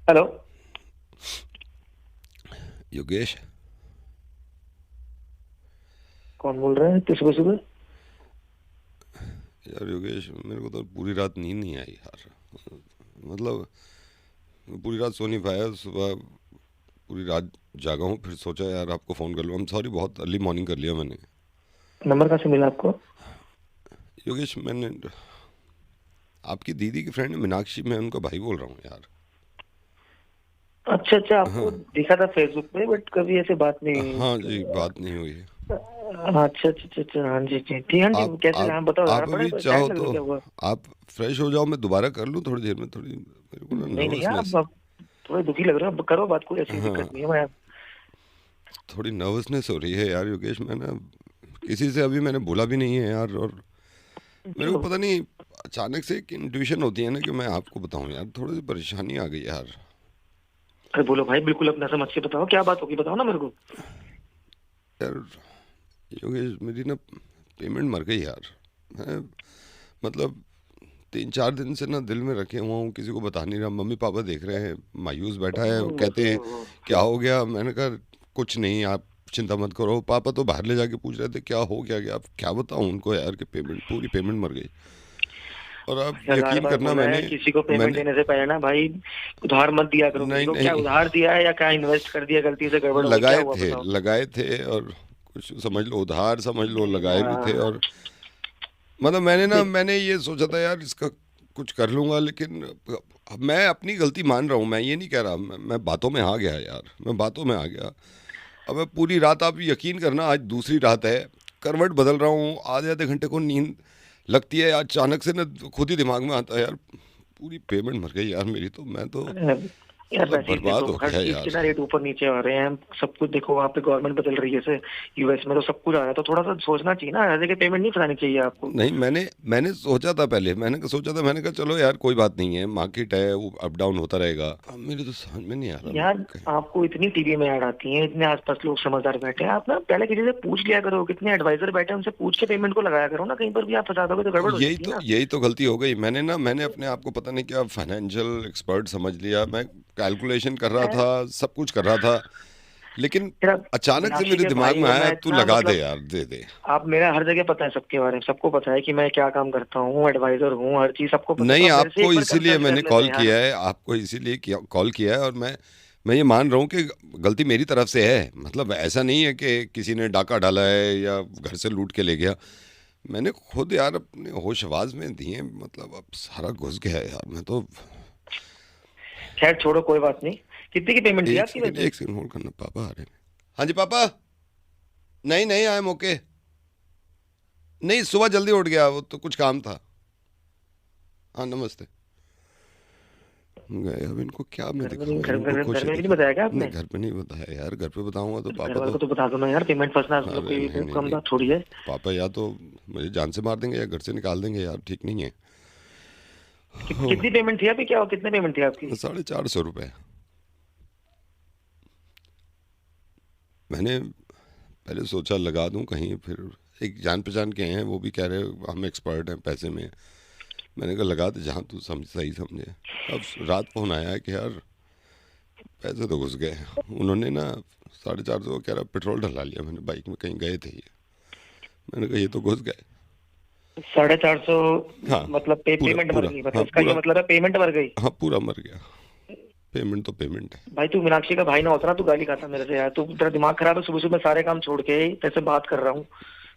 Hello. Yogesh. कौन बोल रहे हैं इतनी सुबह सुबह? यार योगेश, मेरे को तो पूरी रात नींद नहीं आई यार। मतलब पूरी रात सो नहीं पाया। सुबह पूरी रात जागा हूँ, फिर सोचा यार आपको फ़ोन कर लूँ। I'm सॉरी, बहुत अर्ली मॉर्निंग कर लिया मैंने। नंबर कहाँ से मिला आपको? योगेश, मैंने आपकी दीदी की फ्रेंड मीनाक्षी, मैं उनका भाई बोल रहा हूँ यार। अच्छा अच्छा, हाँ। आपको दिखा था फेसबुक पे, बट कभी ऐसे बात नहीं। हाँ जी, बात नहीं हुई है। हाँ, अच्छा अच्छा अच्छा अच्छा, हाँ जी जी ठीक, हाँ जी, आप कैसे? आप हाँ बताओ, जाना आप पड़ा अभी टाइम चाहो लग रहा तो क्या हुआ? आप फ्रेश हो जाओ, मैं दोबारा कर लूँ थोड़ी देर में। थोड़ी मेरे को ना नहीं नहीं यार, नर्वसनेस। आप थोड़े दुखी लग रहे हो, अब करो बात, कोई ऐसी हाँ, दिक्कत नहीं है। मैं थोड़ी नर्वसनेस हो रही है यार योगेश। मैं ना किसी से अभी मैंने बोला भी नहीं है यार। और मेरे को क्यों? पता नहीं, अचानक से एक इंट्यूशन होती है ना कि मैं आपको बताऊं यार, थोड़ी सी परेशानी आ गई यार। अरे बोलो भाई, बिल्कुल अपना समझ के बताओ, क्या बात होगी, बताओ ना मेरे को। यार योगेश, मेरी ना पेमेंट मर गई यार। मैं मतलब 3-4 दिन से ना दिल में रखे हुआ हूँ, किसी को बता नहीं रहा। मम्मी पापा देख रहे हैं, मायूस बैठा है, वो कहते हैं क्या हो गया। मैंने कहा कुछ नहीं, आप चिंता मत करो। पापा तो बाहर ले जाके पूछ रहे थे क्या हो क्या गया। अब क्या बताऊँ उनको यार कि पेमेंट, पूरी पेमेंट मर गई। और आप हजार यकीन बार करना, बोला है मैंने किसी को पेमेंट मैंने देने से पहले ना भाई, उधार मत दिया करो किसी नहीं को। क्या नहीं, उधार दिया है या क्या इन्वेस्ट कर दिया गलती से, वो गड़बड़ हो गई, क्या लगाए हुआ थे बताओ? लगाए थे। और कुछ समझ लो उधार, समझ लो लगाए भी थे। हाँ, और मतलब मैंने ना, देख, मैंने ये सोचा था यार इसका कुछ कर लूंगा, लेकिन अब मैं अपनी गलती मान रहा हूँ। मैं ये नहीं कह रहा, मैं बातों में आ गया यार, मैं बातों में आ गया। अब मैं पूरी रात, आप यकीन करना, आज दूसरी रात है, करवट बदल रहा हूँ, आधे आधे घंटे को नींद लगती है। अचानक से ना खुद ही दिमाग में आता है यार, पूरी पेमेंट मर गई यार मेरी। तो मैं तो अरे यार, मतलब वैसे ही देखो, बर्बाद हो हर गया चीज के यार। ना रेट ऊपर नीचे आ रहे हैं, सब कुछ देखो, वहाँ पे गवर्नमेंट बदल रही है जैसे यूएस में, तो सब कुछ आ रहा है, तो थोड़ा सा सोचना चाहिए ना, हर जगह पेमेंट नहीं फंसानी चाहिए आपको। नहीं, मैंने मैंने सोचा था पहले, मैंने कहा चलो यार कोई बात नहीं है, मार्केट है, वो अप डाउन होता रहेगा। अब मेरे तो समझ में नहीं आ रहा मैं यार, आपको इतनी टीवी में ऐड आती है, इतने आसपास लोग समझदार बैठे हैं, आप ना पहले किसी से पूछ लिया करो, कितने एडवाइजर बैठे हैं, उनसे पूछ के पेमेंट को लगाया करो ना, कहीं पर भी आप फंसा दोगे तो गड़बड़ हो जाती है ना। यही तो गलती हो गई। मैंने अपने आप को पता नहीं क्या फाइनेंशियल एक्सपर्ट समझ लिया। मैं कैलकुलेशन कर रहा मैं था, सब कुछ कर रहा था, लेकिन मेरा अचानक से मीनाक्षी मेरे के दिमाग भाई में हो, आया मैं तू इतना लगा दे मतलब, यार, दे दे। आप मेरा हर जगह पता है सबके बारे में, सबको पता है कि मैं क्या काम करता हूँ, एडवाइजर हूँ, हर चीज सबको पता है, तो नहीं, आप मेरे से आपको एक बार इसीलिए कंसल्ट कर मैंने लेते कॉल हैं यार। किया है, आपको इसीलिए कॉल किया है। और मैं ये मान रहा हूँ कि गलती मेरी तरफ से है। मतलब ऐसा नहीं है कि किसी ने डाका डाला है या घर से लूट के ले गया। मैंने खुद यार अपने होश आवाज में दिए, मतलब अब सारा घुस गया है यार। मैं तो खैर छोड़ो, कोई बात नहीं। कितनी की पेमेंट थी एक आपकी सेकंड, वैसे? एक सेकंड होल्ड करना, पापा आ रहे हैं। हाँ जी पापा। नहीं नहीं, आई एम ओके। नहीं, सुबह जल्दी उठ गया, वो तो कुछ काम था। हाँ नमस्ते। गए अब, इनको क्या मैं घर में नहीं, दिखाऊं, इनको घर खुश में भी नहीं दिखा। बताया क्या नहीं, आपने? घर पे नहीं बताया यार, घर पे बताऊंगा तो घर पापा वालों तो। को तो बता दो ना यार, पेमेंट फंसना मतलब अरे कोई नहीं नहीं कम नहीं, बात थोड़ी है। पापा या तो मुझे जान से मार देंगे या घर से निकाल देंगे यार, ठीक नहीं है। कितनी पेमेंट थी आपकी, क्या कितने पेमेंट थी आपकी? 450 रुपये। मैंने पहले सोचा लगा दूं कहीं, फिर एक जान पहचान के हैं, वो भी कह रहे हम एक्सपर्ट हैं पैसे में। मैंने कहा लगा दे जहाँ तू सही समझे। अब रात फोन आया है कि यार पैसे तो घुस गए। उन्होंने ना 450 कह रहा पेट्रोल डला लिया मैंने बाइक में, कहीं गए थे ये। मैंने कहा ये तो घुस गए। 450? हाँ, मतलब पूरा पेमेंट मर पूरा, गई, हाँ मतलब इसका ये पूरा। मतलब है पेमेंट मर गई? हाँ पूरा मर गया। पेमेंट तो पेमेंट है। भाई तू मीनाक्षी का भाई ना होता ना, तू गाली खाता मेरे से यार, तू, तेरा दिमाग खराब है, सुबह सुबह सारे काम छोड़ के तेरे से बात कर रहा हूँ।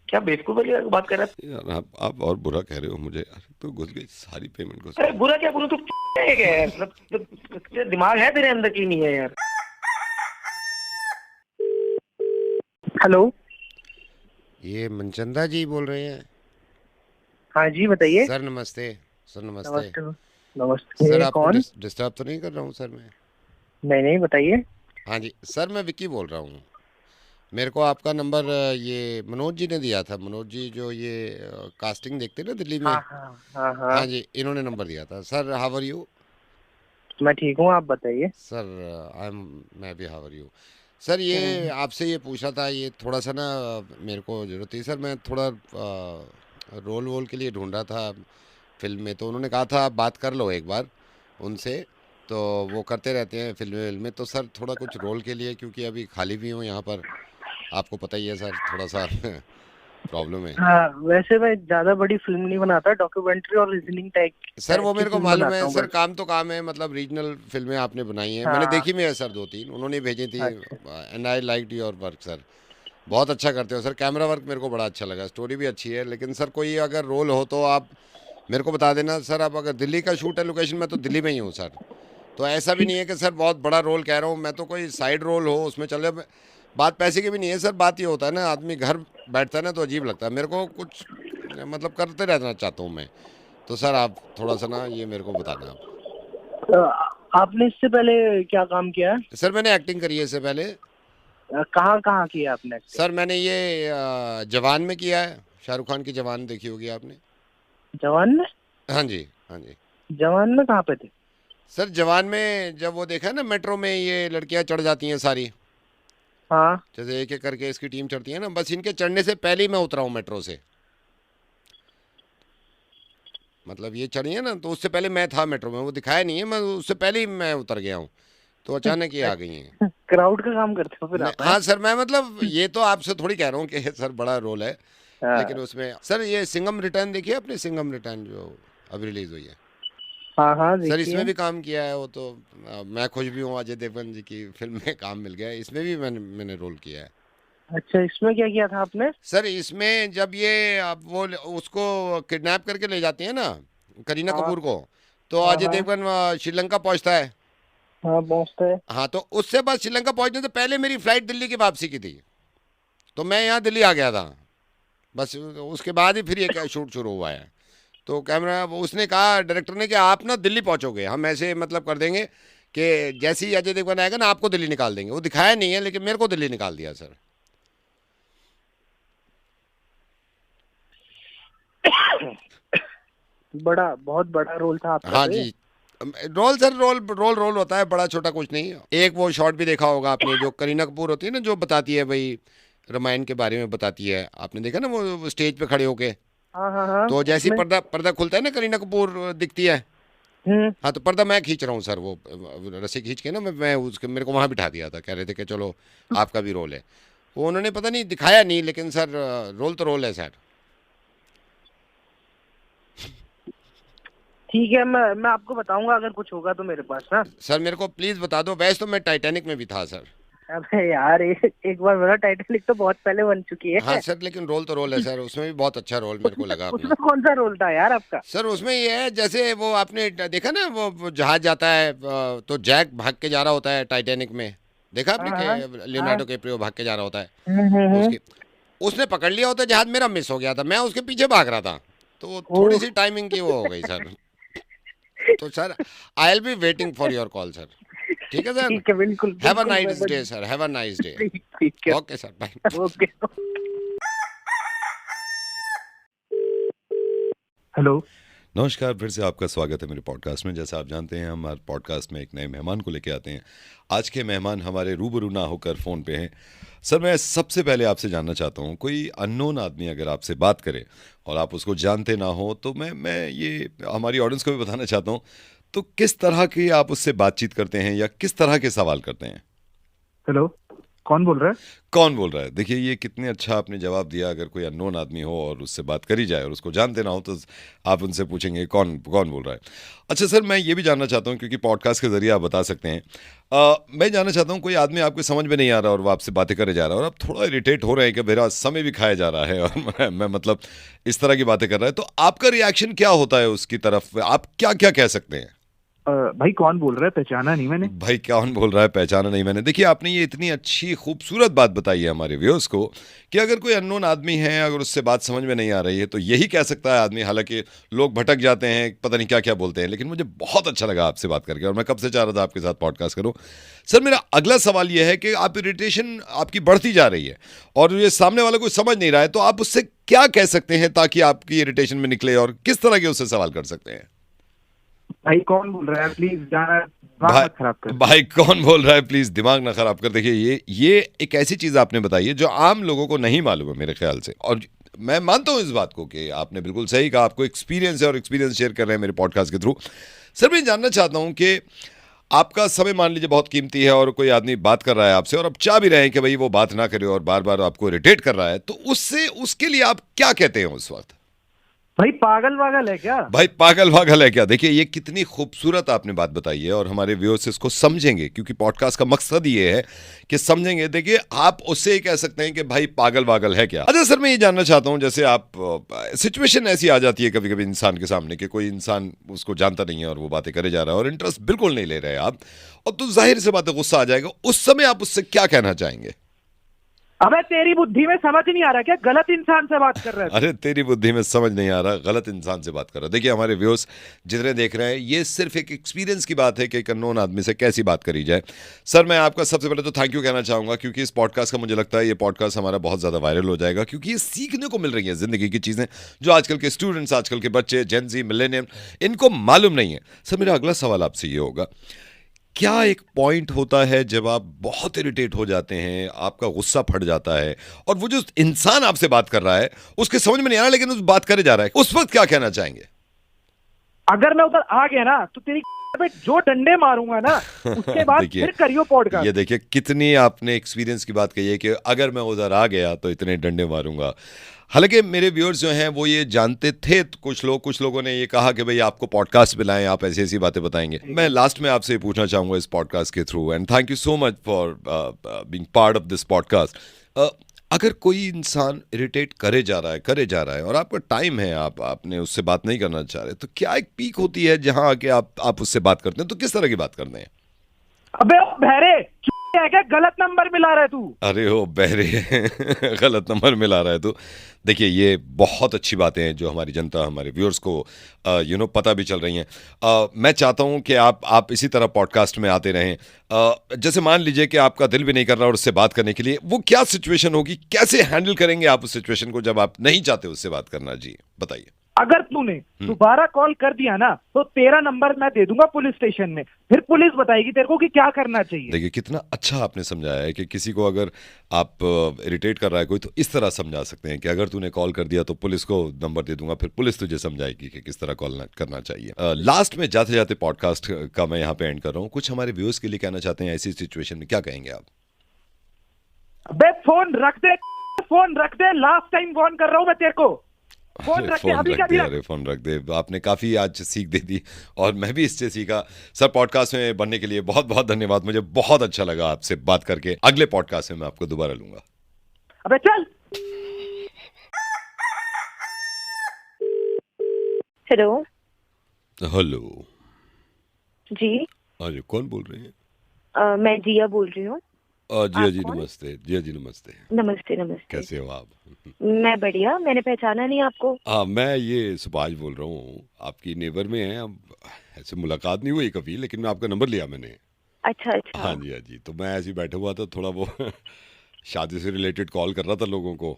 क्या बेवकूफ वाली बात कर रहा है? यार आप और बुरा कह रहे हो मुझे यार, तो घुस गई, सारी पेमेंट घुस अरे गई। बुरा क्या बोलूं, तू है क्या यार? मतलब तेरा दिमाग है तेरे अंदर की नहीं है यार? हेलो। ये मनचंदा जी बोल रहे हैं? हाँ जी, बताइए। सर नमस्ते। सर नमस्ते। नमस्ते। सर नमस्ते, आपको कौन? डिस्टर्ब तो नहीं कर रहा हूँ सर मैं? नहीं नहीं, बताइए। हाँ जी सर, मैं विक्की बोल रहा हूँ। मेरे को आपका नंबर ये मनोज जी ने दिया था। मनोज जी जो ये कास्टिंग देखते हैं ना दिल्ली हाँ में। हाँ हाँ हाँ। हाँ जी, इन्होंने नंबर दिया था। Sir how are you? मैं ठीक हूँ, आप बताइए। सर आई एम, मैं भी हाउ आर यू। सर ये हम्म, आपसे ये पूछा था, ये थोड़ा सा ना मेरे को ज़रूरत थी सर। मैं थोड़ा रोल वोल के लिए ढूंढ रहा था फिल्म में, तो उन्होंने कहा था आप बात कर लो एक बार उनसे। तो वो करते रहते हैं फिल्में। तो सर थोड़ा कुछ रोल के लिए, क्योंकि अभी खाली भी हूँ यहाँ पर, आपको पता ही है सर, थोड़ा सा प्रॉब्लम है। हाँ, वैसे मैं ज्यादा बड़ी फिल्म नहीं बनाता, डॉक्यूमेंट्री और रीजनिंग टाइप सर वो की मेरे को फिल्म मालूम बनाता है हूँ सर, बस। काम तो काम है, मतलब रीजनल फिल्में आपने बनाई हैं, मैंने हाँ। देखी भी है सर, 2-3 उन्होंने भेजी थी। अच्छा। And I like your work sir, बहुत अच्छा करते हो सर, कैमरा वर्क मेरे को बड़ा अच्छा लगा, स्टोरी भी अच्छी है। लेकिन सर कोई अगर रोल हो तो आप मेरे को बता देना सर। आप अगर दिल्ली का शूट है लोकेशन में, तो दिल्ली में ही हूँ सर। तो ऐसा भी ठीक। नहीं है कि सर बहुत बड़ा रोल कह रहा हूँ मैं, तो कोई साइड रोल हो उसमें चले। बात पैसे की भी नहीं है सर, बात ये होता है ना, आदमी घर बैठता है ना तो अजीब लगता है मेरे को, कुछ मतलब करते रहना चाहता हूँ मैं। तो सर आप थोड़ा सा ना ये मेरे को बताना आप। आपने इससे पहले क्या काम किया है? सर मैंने एक्टिंग करी है इससे पहले। कहाँ कहाँ किया आपने एक्टिंग? सर मैंने ये जवान में किया है, शाहरुख खान की जवान देखी होगी आपने। जवान में? हाँ जी, हाँ जी। जवान में कहाँ पे थे? सर जवान में जब वो देखा है ना, मेट्रो में ये लड़कियां चढ़ जाती हैं सारी, हाँ। जैसे एक एक करके इसकी टीम चढ़ती है ना, बस इनके चढ़ने से पहले ही मैं उतरा हूँ मेट्रो से। मतलब ये चढ़ी है ना, तो उससे पहले मैं था मेट्रो में, वो दिखाया नहीं है, मैं उससे पहले ही मैं उतर गया हूँ। तो अचानक ये आ गई हैं। क्राउड का काम करते हो फिर आप, हैं? हाँ सर, मैं मतलब ये तो आपसे थोड़ी कह रहा हूँ कि सर बड़ा रोल है, लेकिन हाँ उसमें सर ये सिंघम रिटर्न देखिए आपने, सिंघम रिटर्न जो अभी रिलीज हुई है। हाँ हाँ, सर देखिए। इसमें भी काम किया है वो तो। मैं खुश भी हूँ, अजय देवगन जी की फिल्म में काम मिल गया है, इसमें भी मैंने रोल किया है। अच्छा, इसमें क्या किया था आपने? सर इसमें जब ये अब वो उसको किडनैप करके ले जाती है ना, करीना हाँ कपूर को, तो हाँ अजय हाँ देवगन श्रीलंका पहुंचता है। हाँ, पहुँचता है। हाँ, तो उससे बाद श्रीलंका पहुंचने से पहले मेरी फ्लाइट दिल्ली की वापसी की थी, तो मैं यहाँ दिल्ली आ गया था। बस उसके बाद ही फिर ये शूट शुरू हुआ है। तो कैमरा उसने कहा डायरेक्टर ने कि आप ना दिल्ली पहुंचोगे, हम ऐसे मतलब कर देंगे कि जैसे ही अजय देवगन आएगा ना आपको दिल्ली निकाल देंगे। वो दिखाया नहीं है लेकिन मेरे को दिल्ली निकाल दिया सर। बहुत बड़ा रोल था आपका हाँ तो ये। जी। Role sir, role role role होता है, बड़ा छोटा कुछ नहीं। एक वो शॉट भी देखा होगा आपने, जो करीना कपूर होती है ना, जो बताती है भाई रामायण के बारे में बताती है, आपने देखा ना वो स्टेज पे खड़े होके। हाँ हाँ हाँ, तो जैसे ही उसमें। पर्दा पर्दा खुलता है ना, करीना कपूर दिखती है। हम्म। हाँ, तो पर्दा मैं खींच रहा हूँ सर, वो रस्सी खींच के ना, मैं उसके मेरे को वहाँ बिठा दिया था, कह रहे थे कि चलो आपका भी रोल है। वो उन्होंने पता नहीं दिखाया नहीं, लेकिन सर रोल तो रोल है सर। ठीक है, मैं आपको बताऊंगा अगर कुछ होगा तो मेरे पास ना। सर मेरे को प्लीज़ बता दो, वैसे तो मैं टाइटैनिक में भी था सर। अबे यार, एक बार मेरा टाइटैनिक तो बहुत पहले बन चुकी हाँ है। सर, लेकिन रोल तो रोल है सर, उसमें भी बहुत अच्छा रोल मेरे को उसमें लगा अपना। उसमें कौन सा रोल था यार आपका? सर उसमें ये है, जैसे वो आपने देखा ना, वो जहाज जाता है तो जैक भाग के जा रहा होता है टाइटैनिक में, देखा हाँ आपने हाँ कि हाँ। लियोनार्डो कैप्रियो भाग के जा रहा होता है हम्म। उसकी। उसने पकड़ लिया होता जहाज, मेरा मिस हो गया था, मैं उसके पीछे भाग रहा था, तो थोड़ी ओह। सी टाइमिंग की वो हो गई सर। तो sir I will be waiting for your call sir. ठीक है सर। ठीक है, बिल्कुल हैव अ बिल्कुल, मैं nice day sir, have a nice day. ठीक ठीक है। Okay sir, bye. Okay. Hello. नमस्कार, फिर से आपका स्वागत है मेरे पॉडकास्ट में। जैसा आप जानते हैं, हम हमारे पॉडकास्ट में एक नए मेहमान को लेके आते हैं। आज के मेहमान हमारे रूबरू ना होकर फ़ोन पे हैं। सर मैं सबसे पहले आपसे जानना चाहता हूँ, कोई अननोन आदमी अगर आपसे बात करे और आप उसको जानते ना हो, तो मैं ये हमारी ऑडियंस को भी बताना चाहता हूँ, तो किस तरह की आप उससे बातचीत करते हैं या किस तरह के सवाल करते हैं? हेलो, कौन बोल रहा है? कौन बोल रहा है? देखिए ये कितने अच्छा आपने जवाब दिया। अगर कोई अननोन आदमी हो और उससे बात करी जाए और उसको जानते ना हो, तो आप उनसे पूछेंगे कौन कौन बोल रहा है। अच्छा सर, मैं ये भी जानना चाहता हूँ, क्योंकि पॉडकास्ट के जरिए आप बता सकते हैं, मैं जानना चाहता हूँ, कोई आदमी आपको समझ में नहीं आ रहा और वो आपसे बातें करे जा रहा है और आप थोड़ा इरिटेट हो रहे हैं कि मेरा समय भी खाया जा रहा है और मैं मतलब इस तरह की बातें कर रहा है, तो आपका रिएक्शन क्या होता है उसकी तरफ? आप क्या क्या कह सकते हैं? भाई कौन बोल रहा है? पहचाना नहीं मैंने। भाई कौन बोल रहा है, पहचाना नहीं मैंने? देखिए आपने ये इतनी अच्छी खूबसूरत बात बताई है हमारे व्यूअर्स को कि अगर कोई अननोन आदमी है, अगर उससे बात समझ में नहीं आ रही है, तो यही कह सकता है आदमी। हालांकि लोग भटक जाते हैं, पता नहीं क्या क्या बोलते हैं, लेकिन मुझे बहुत अच्छा लगा आपसे बात करके और मैं कब से चाह रहा था आपके साथ पॉडकास्ट करूं। सर मेरा अगला सवाल यह है कि आप इरिटेशन आपकी बढ़ती जा रही है और ये सामने वाला कोई समझ नहीं रहा है, तो आप उससे क्या कह सकते हैं ताकि आपकी इरिटेशन में निकले, और किस तरह के उससे सवाल कर सकते हैं? भाई कौन बोल रहा है? प्लीज जाना, दिमाग भाई मत खराब कर। भाई कौन बोल रहा है, प्लीज दिमाग ना खराब कर। देखिए ये एक ऐसी चीज आपने बताई है जो आम लोगों को नहीं मालूम है मेरे ख्याल से, और मैं मानता हूं इस बात को कि आपने बिल्कुल सही कहा, आपको एक्सपीरियंस है और एक्सपीरियंस शेयर कर रहे हैं मेरे पॉडकास्ट के थ्रू। सर मैं जानना चाहता हूं कि आपका समय मान लीजिए बहुत कीमती है और कोई आदमी बात कर रहा है आपसे और आप चाह भी रहे हैं कि भाई वो बात ना करे और बार बार आपको इरिटेट कर रहा है, तो उससे उसके लिए आप क्या कहते हैं उस वक्त? भाई पागल वागल है क्या? भाई पागल वागल है क्या? देखिए ये कितनी खूबसूरत आपने बात बताई है और हमारे व्यूअर्स इसको समझेंगे, क्योंकि पॉडकास्ट का मकसद ये है कि समझेंगे। देखिए आप उससे ये कह सकते हैं कि भाई पागल वागल है क्या। अच्छा सर, मैं ये जानना चाहता हूं, जैसे आप सिचुएशन ऐसी आ जाती है कभी कभी इंसान के सामने कि कोई इंसान उसको जानता नहीं है और वो बातें करे जा रहा है और इंटरेस्ट बिल्कुल नहीं ले रहे आप, और तो जाहिर सी बात है गुस्सा आ जाएगा। उस समय आप उससे क्या कहना चाहेंगे? अबे तेरी बुद्धि में समझ नहीं आ रहा क्या? गलत इंसान से बात कर रहे हैं। अरे तेरी बुद्धि में समझ नहीं आ रहा, गलत इंसान से बात कर रहा। देखिए हमारे व्यूअर्स जितने देख रहे हैं, ये सिर्फ एक एक्सपीरियंस की बात है कि एक अननोन आदमी से कैसी बात करी जाए। सर मैं आपका सबसे पहले तो थैंक यू कहना चाहूंगा, क्योंकि इस पॉडकास्ट का मुझे लगता है ये पॉडकास्ट हमारा बहुत ज़्यादा वायरल हो जाएगा, क्योंकि ये सीखने को मिल रही है ज़िंदगी की चीज़ें जो आजकल के स्टूडेंट्स, आजकल के बच्चे, जेन ज़ी, मिलेनियम, इनको मालूम नहीं है। सर मेरा अगला सवाल आपसे ये होगा, क्या एक पॉइंट होता है जब आप बहुत इरिटेट हो जाते हैं, आपका गुस्सा फट जाता है और वो जो इंसान आपसे बात कर रहा है उसके समझ में नहीं आ रहा लेकिन उस बात करे जा रहा है, उस वक्त क्या कहना चाहेंगे? अगर मैं उधर आ गया ना तो तेरी पे जो डंडे मारूंगा ना उसके बाद फिर करियो पॉडकास्ट। ये देखिए कितनी आपने एक्सपीरियंस की बात कही है कि अगर मैं उधर आ गया तो इतने डंडे मारूंगा। हालांकि मेरे व्यूअर्स जो हैं वो ये जानते थे, तो कुछ लोगों ने ये कहा कि भाई आपको पॉडकास्ट पे लाएं, आप ऐसी ऐसी बातें बताएंगे। मैं लास्ट में आपसे पूछना चाहूंगा इस पॉडकास्ट के through, and thank you so much for being part of this podcast. अगर कोई इंसान इरिटेट करे जा रहा है और आपका टाइम है, आपने उससे बात नहीं करना चाह रहे, तो क्या एक पीक होती है जहां आके आप उससे बात करते हैं, तो किस तरह की बात करते हैं? अबे ओ बहरे है क्या? गलत नंबर मिला रहा है तू। अरे हो बहरे गलत नंबर मिला रहा है तू। देखिए ये बहुत अच्छी बातें हैं जो हमारी जनता, हमारे व्यूअर्स को पता भी चल रही हैं। मैं चाहता हूं कि आप इसी तरह पॉडकास्ट में आते रहें। जैसे मान लीजिए कि आपका दिल भी नहीं कर रहा और उससे बात करने के लिए, वो क्या सिचुएशन होगी, कैसे हैंडल करेंगे आप उस सिचुएशन को जब आप नहीं चाहते उससे बात करना? जी बताइए। अगर तूने दोबारा कॉल कर दिया ना तो तेरा नंबर मैं दे दूंगा पुलिस स्टेशन में, फिर पुलिस बताएगी तेरे को कि क्या करना चाहिए। देखिए कितना अच्छा आपने समझाया है कि किसी को अगर आप इरिटेट कर रहा है कोई, तो इस तरह समझा सकते हैं कि अगर तूने कॉल कर दिया तो पुलिस को नंबर दे दूंगा, फिर पुलिस तुझे समझाएगी कि किस तरह कॉल करना चाहिए। लास्ट में जाते जाते पॉडकास्ट का मैं यहाँ पे एंड कर रहा हूँ, कुछ हमारे व्यूअर्स के लिए कहना चाहते हैं ऐसी सिचुएशन में, क्या कहेंगे आप? अबे फोन रख दे, फोन रख दे, लास्ट टाइम फोन कर रहा हूँ मैं तेरे को। फोन रख दे, अभी क्या दिया? अरे फोन रख दे। आपने काफी आज सीख दे दी और मैं भी इससे सीखा। सर पॉडकास्ट में बनने के लिए बहुत बहुत धन्यवाद, मुझे बहुत अच्छा लगा आपसे बात करके। अगले पॉडकास्ट में मैं आपको दोबारा लूंगा। अबे चल। हेलो। हेलो जी। अरे कौन बोल रहे हैं? मैं जिया बोल रही हूँ। जिया जी नमस्ते। जिया जी नमस्ते। नमस्ते नमस्ते। कैसे हो आप? मैं बढ़िया, मैंने पहचाना नहीं आपको। हाँ मैं ये सुभाष बोल रहा हूँ, आपकी नेबर में हैं। अब ऐसे मुलाकात नहीं हुई कभी, लेकिन मैं आपका नंबर लिया मैंने। अच्छा अच्छा। हाँ जी हाँ जी, तो मैं ऐसे ही बैठा हुआ था, थोड़ा वो शादी से रिलेटेड कॉल कर रहा था लोगों को।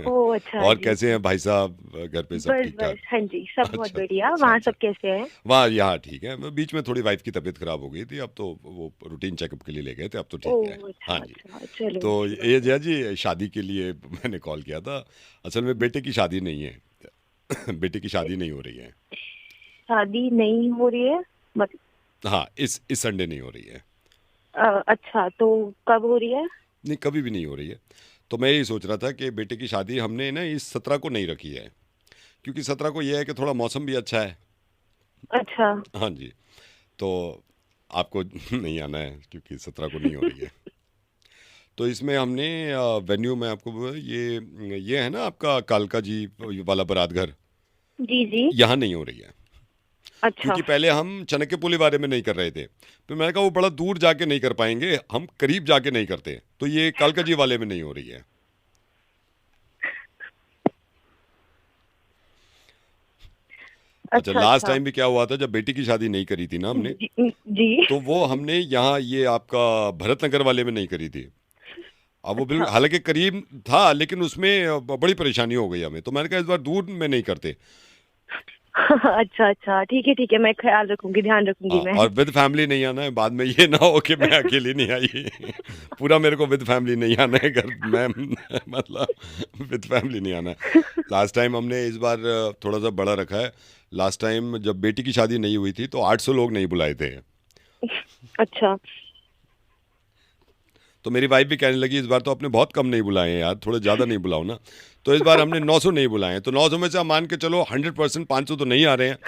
ओह अच्छा। और जी। कैसे हैं भाई साहब, घर पे सब बस ठीक ठाक? बस, हाँ जी सब बहुत अच्छा बढ़िया। अच्छा वहाँ अच्छा। सब कैसे हैं? वहाँ यहाँ ठीक है, मैं बीच में थोड़ी वाइफ की तबीयत खराब हो गई थी, अब तो वो रूटीन चेकअप के लिए ले गए थे, अब तो ठीक है। ओह अच्छा हाँ जी। अच्छा, चलो तो अच्छी ये बात है। जया जी शादी के लिए मैंने कॉल किया था। असल में बेटे की शादी नहीं है बेटे की शादी नहीं हो रही है। शादी नहीं हो रही है मतलब? हाँ इस संडे नहीं हो रही है। अच्छा तो कब हो रही है? नहीं कभी भी नहीं हो रही है। तो मैं यही सोच रहा था कि बेटे की शादी हमने ना इस 17 को नहीं रखी है, क्योंकि 17 को ये है कि थोड़ा मौसम भी अच्छा है। अच्छा। हाँ जी। तो आपको नहीं आना है क्योंकि 17 को नहीं हो रही है। तो इसमें हमने वेन्यू में आपको ये है ना आपका कालका जी वाला बारात घर, जी जी। यहाँ नहीं हो रही है। अच्छा क्योंकि पहले हम चाणक्य पुली बारे में नहीं कर रहे थे, तो मैंने कहा वो बड़ा दूर जाके नहीं कर पाएंगे, हम करीब जाके नहीं करते, तो ये कालका जी वाले में नहीं हो रही है। अच्छा लास्ट अच्छा। टाइम भी क्या हुआ था, जब बेटी की शादी नहीं करी थी ना हमने, जी। तो वो हमने यहाँ ये आपका भरतनगर वाले में नहीं करी थी। अब वो बिल्कुल अच्छा हालांकि करीब था, लेकिन उसमें बड़ी परेशानी हो गई हमें, तो मैंने कहा इस बार दूर में नहीं करते। अच्छा अच्छा, ठीक है, मैं ख्याल रखूंगी, ध्यान रखूंगी मैं। और विद फैमिली नहीं आना है, बाद में ये ना हो कि मैं अकेली नहीं आई पूरा मेरे को विद फैमिली नहीं आना है घर मैं मतलब विद फैमिली नहीं आना है। लास्ट टाइम हमने इस बार थोड़ा सा बड़ा रखा है। लास्ट टाइम जब बेटी की शादी नहीं हुई थी तो 800 लोग नहीं बुलाए थे अच्छा। तो मेरी वाइफ भी कहने लगी इस बार तो आपने बहुत कम नहीं बुलाए हैं यार, थोड़ा ज़्यादा नहीं बुलाओ ना। तो इस बार हमने 900 नहीं बुलाए हैं, तो 900 में से आप मान के चलो 100% 500 तो नहीं आ रहे हैं,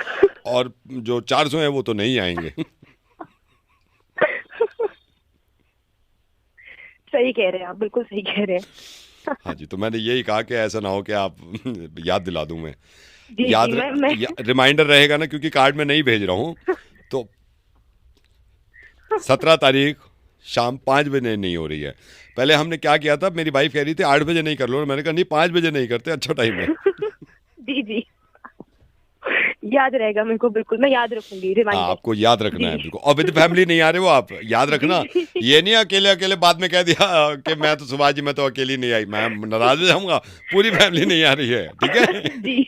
और जो 400 हैं वो तो नहीं आएंगे। सही कह रहे हैं आप, बिल्कुल सही कह रहे हैं। हाँ जी, तो मैंने यही कहा कि ऐसा ना हो कि आप याद दिला दूं मैं। जी याद जी, मैं रिमाइंडर रहेगा ना, क्योंकि कार्ड में नहीं भेज रहा हूँ। तो 17 तारीख शाम 5 बजे नहीं हो रही है। पहले हमने क्या किया था, मेरी वाइफ कह रही थी 8 बजे नहीं कर लो, मैंने कहा नहीं 5 बजे नहीं करते, अच्छा टाइम है। जी जी, याद रहेगा मेरे को, बिल्कुल मैं याद रखूंगी रिमाइंडर। आपको याद रखना है बिल्कुल, और विद फैमिली नहीं आ रहे हो आप, याद रखना। ये नहीं अकेले अकेले बाद में कह दिया कि मैं तो सुभाष जी मैं तो अकेली नहीं आई, मैं नाराज हो जाऊंगा, पूरी फैमिली नहीं आ रही है, ठीक है। जी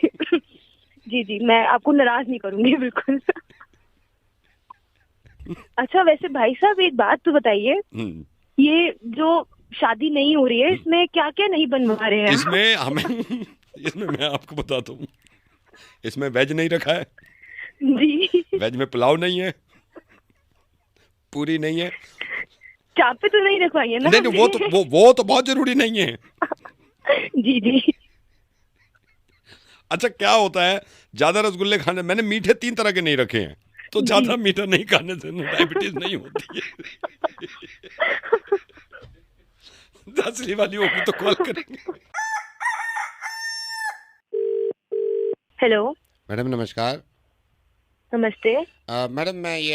जी जी, मैं आपको नाराज नहीं करूंगी बिल्कुल। अच्छा, वैसे भाई साहब एक बात तो बताइए, ये जो शादी नहीं हो रही है इसमें क्या क्या नहीं बनवा रहे हैं? इसमें हमें इसमें मैं आपको बताता हूँ, इसमें वेज नहीं रखा है जी। वेज में पुलाव नहीं है, पूरी नहीं है, चापे तो नहीं रखवाई है ना? नहीं वो तो बहुत जरूरी नहीं है। जी जी। अच्छा क्या होता है, ज्यादा रसगुल्ले खाने, मैंने मीठे 3 तरह के नहीं रखे हैं, तो ज्यादा मीठा नहीं खाने से डायबिटीज नहीं होती है। असली वाली होगी तो कॉल करेंगे। हेलो मैडम नमस्कार। नमस्ते। मैडम मैं ये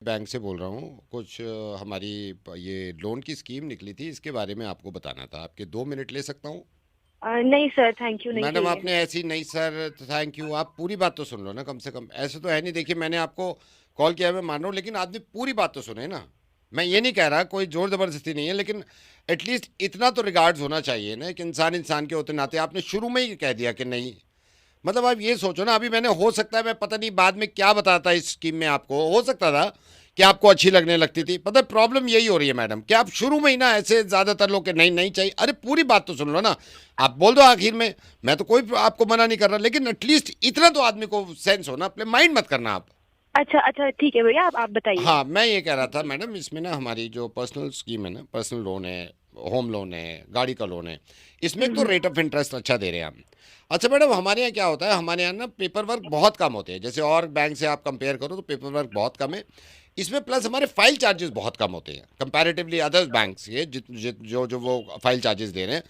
बैंक से बोल रहा हूँ, कुछ हमारी ये लोन की स्कीम निकली थी, इसके बारे में आपको बताना था। आपके 2 मिनट ले सकता हूँ? नहीं सर, थैंक यू, नहीं मैडम चाहिए। आपने ऐसी नहीं सर, थैंक यू, आप पूरी बात तो सुन लो ना कम से कम। ऐसे तो है नहीं, देखिए मैंने आपको कॉल किया, मैं मान रहा हूँ, लेकिन आपने पूरी बात तो सुने ना। मैं ये नहीं कह रहा कोई जोर ज़बरदस्ती नहीं है, लेकिन एटलीस्ट इतना तो रिगार्ड्स होना चाहिए ना, कि इंसान इंसान के होते नाते आपने शुरू में ही कह दिया कि नहीं। मतलब आप ये सोचो ना, अभी मैंने, हो सकता है मैं पता नहीं बाद में क्या बताता इस स्कीम में, आपको हो सकता था कि आपको अच्छी लगने लगती थी। पता है प्रॉब्लम यही हो रही है मैडम, कि आप शुरू में ही ना ऐसे ज़्यादातर लोग के नहीं नहीं चाहिए। अरे पूरी बात तो सुन लो ना, आप बोल दो आखिर में, मैं तो कोई आपको मना नहीं कर रहा, लेकिन एटलीस्ट इतना तो आदमी को सेंस हो ना, अपने माइंड मत करना आप। अच्छा अच्छा, ठीक है भैया, आप बताइए। हाँ मैं ये कह रहा था मैडम, इसमें ना हमारी जो पर्सनल स्कीम है ना, पर्सनल लोन है, होम लोन है, गाड़ी का लोन है, इसमें एक तो रेट ऑफ इंटरेस्ट अच्छा दे रहे हैं हम। अच्छा मैडम, हमारे यहाँ क्या होता है, हमारे यहाँ ना पेपर वर्क बहुत कम होते हैं, जैसे और बैंक से आप कंपेयर करो तो पेपर वर्क बहुत कम है इसमें, प्लस हमारे फाइल चार्जेस बहुत कम होते हैं कंपैरेटिवली अदर्स बैंक्स के, जो जो वो फाइल चार्जेस दे रहे हैं।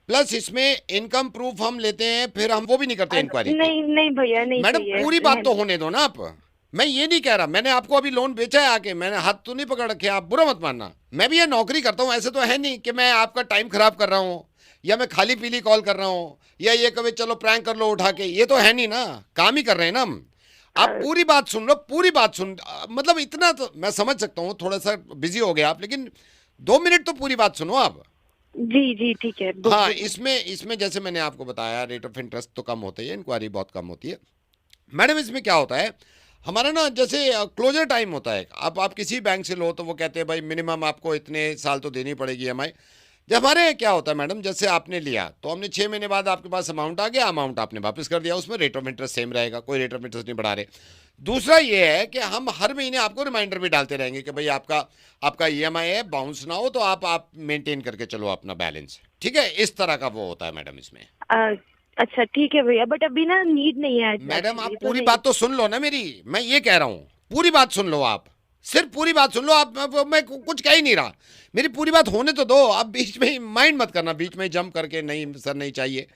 प्लस इसमें इनकम प्रूफ हम लेते हैं, फिर हम वो भी नहीं करते इंक्वायरी। नहीं नहीं भैया, नहीं मैडम चाहिए। पूरी बात तो होने दो ना आप। मैं ये नहीं कह रहा, मैंने आपको अभी लोन बेचा है आके, मैंने हाथ तो नहीं पकड़ रखे, आप बुरा मत मानना। मैं भी ये नौकरी करता हूँ, ऐसे तो है नहीं कि मैं आपका टाइम खराब कर रहा हूँ, या मैं खाली पीली कॉल कर रहा हूँ, या ये कभी चलो प्रैंक कर लो उठा के, ये तो है नहीं ना, काम ही कर रहे हैं ना हम। आप पूरी बात सुन लो, पूरी बात सुन, मतलब इतना तो मैं समझ सकता हूँ, थोड़ा सा बिजी हो गया आप, लेकिन 2 मिनट तो पूरी बात सुनो आप। जी जी ठीक है। हाँ, इसमें जैसे मैंने आपको बताया, रेट ऑफ इंटरेस्ट तो कम होता है, इंक्वायरी बहुत कम होती है मैडम। इसमें क्या होता है, हमारा ना जैसे क्लोजर टाइम होता है, अब आप किसी बैंक से लो तो वो कहते हैं भाई मिनिमम आपको इतने साल तो देनी पड़ेगी EMI। जब हमारे यहाँ क्या होता है मैडम, जैसे आपने लिया तो हमने 6 महीने बाद आपके पास अमाउंट आ गया, अमाउंट आपने वापस कर दिया, उसमें रेट ऑफ इंटरेस्ट सेम रहेगा, कोई रेट ऑफ इंटरेस्ट नहीं बढ़ा रहे। दूसरा ये है कि हम हर महीने आपको रिमाइंडर भी डालते रहेंगे कि भाई आपका EMI है, बाउंस ना हो, तो आप मेंटेन करके चलो अपना बैलेंस, ठीक है। इस तरह का वो होता है मैडम इसमें। अच्छा ठीक है भैया, बट अभी ना नीड नहीं है मैडम। आप पूरी बात तो सुन लो ना मेरी, मैं ये कह रहा हूँ पूरी बात सुन लो आप, सिर्फ पूरी बात सुन लो आप। मैं कुछ कह ही नहीं रहा, मेरी पूरी बात होने तो दो, आप बीच में माइंड मत करना, बीच में जंप करके नहीं सर नहीं चाहिए,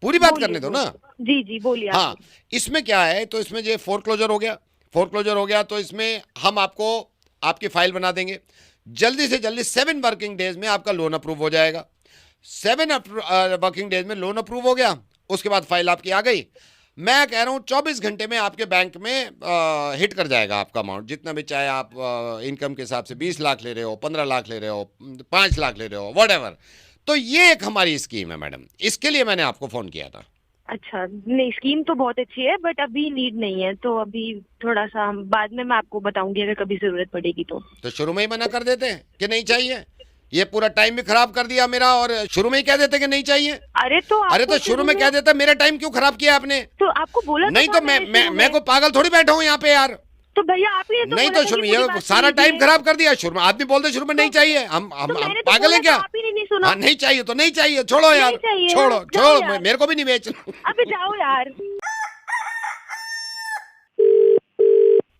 पूरी बात करने दो ना। जी जी बोलिए। हाँ, इसमें क्या है, तो इसमें जो फोरक्लोजर हो गया, फोरक्लोजर हो गया तो इसमें हम आपको आपकी फाइल बना देंगे, जल्दी से जल्दी 7 वर्किंग डेज में आपका लोन अप्रूव हो जाएगा। 7 वर्किंग डेज में लोन अप्रूव हो गया, उसके बाद फाइल आपकी आ गई। मैं कह रहा हूँ 24 घंटे में आपके बैंक में हिट कर जाएगा आपका अमाउंट, जितना भी, चाहे आप इनकम के हिसाब से 20 लाख ले रहे हो, 15 लाख ले रहे हो, 5 लाख ले रहे हो, व्हाटएवर। तो ये एक हमारी स्कीम है मैडम, इसके लिए मैंने आपको फ़ोन किया था। अच्छा, नहीं स्कीम तो बहुत अच्छी है, बट अभी नीड नहीं है, तो अभी थोड़ा सा बाद में मैं आपको बताऊंगी अगर कभी जरूरत पड़ेगी तो शुरू में ही मना कर देते हैं कि नहीं चाहिए, ये पूरा टाइम भी खराब कर दिया मेरा, और शुरू में ही कह देते कि नहीं चाहिए। अरे तो शुरू में कह देता, मेरा टाइम क्यों खराब किया आपने? तो आपको बोला नहीं तो मैं कोई पागल थोड़ी बैठा हूँ यहाँ पे यार। तो भैया आप ही ने तो नहीं बोला तो था शुरू कि ये पूरी बात सारा सुन टाइम लीजिए। खराब कर दिया शुरू में। आदमी बोलते शुरू में नहीं चाहिए, हम तो मैंने तो पागल बोला है क्या? था, आप ही नहीं सुना। हाँ नहीं चाहिए तो नहीं चाहिए, छोड़ो यार, नहीं चाहिए, छोड़ो जाओ छोड़ो, यार। मेरे को भी नहीं बेच। अबे जाओ यार।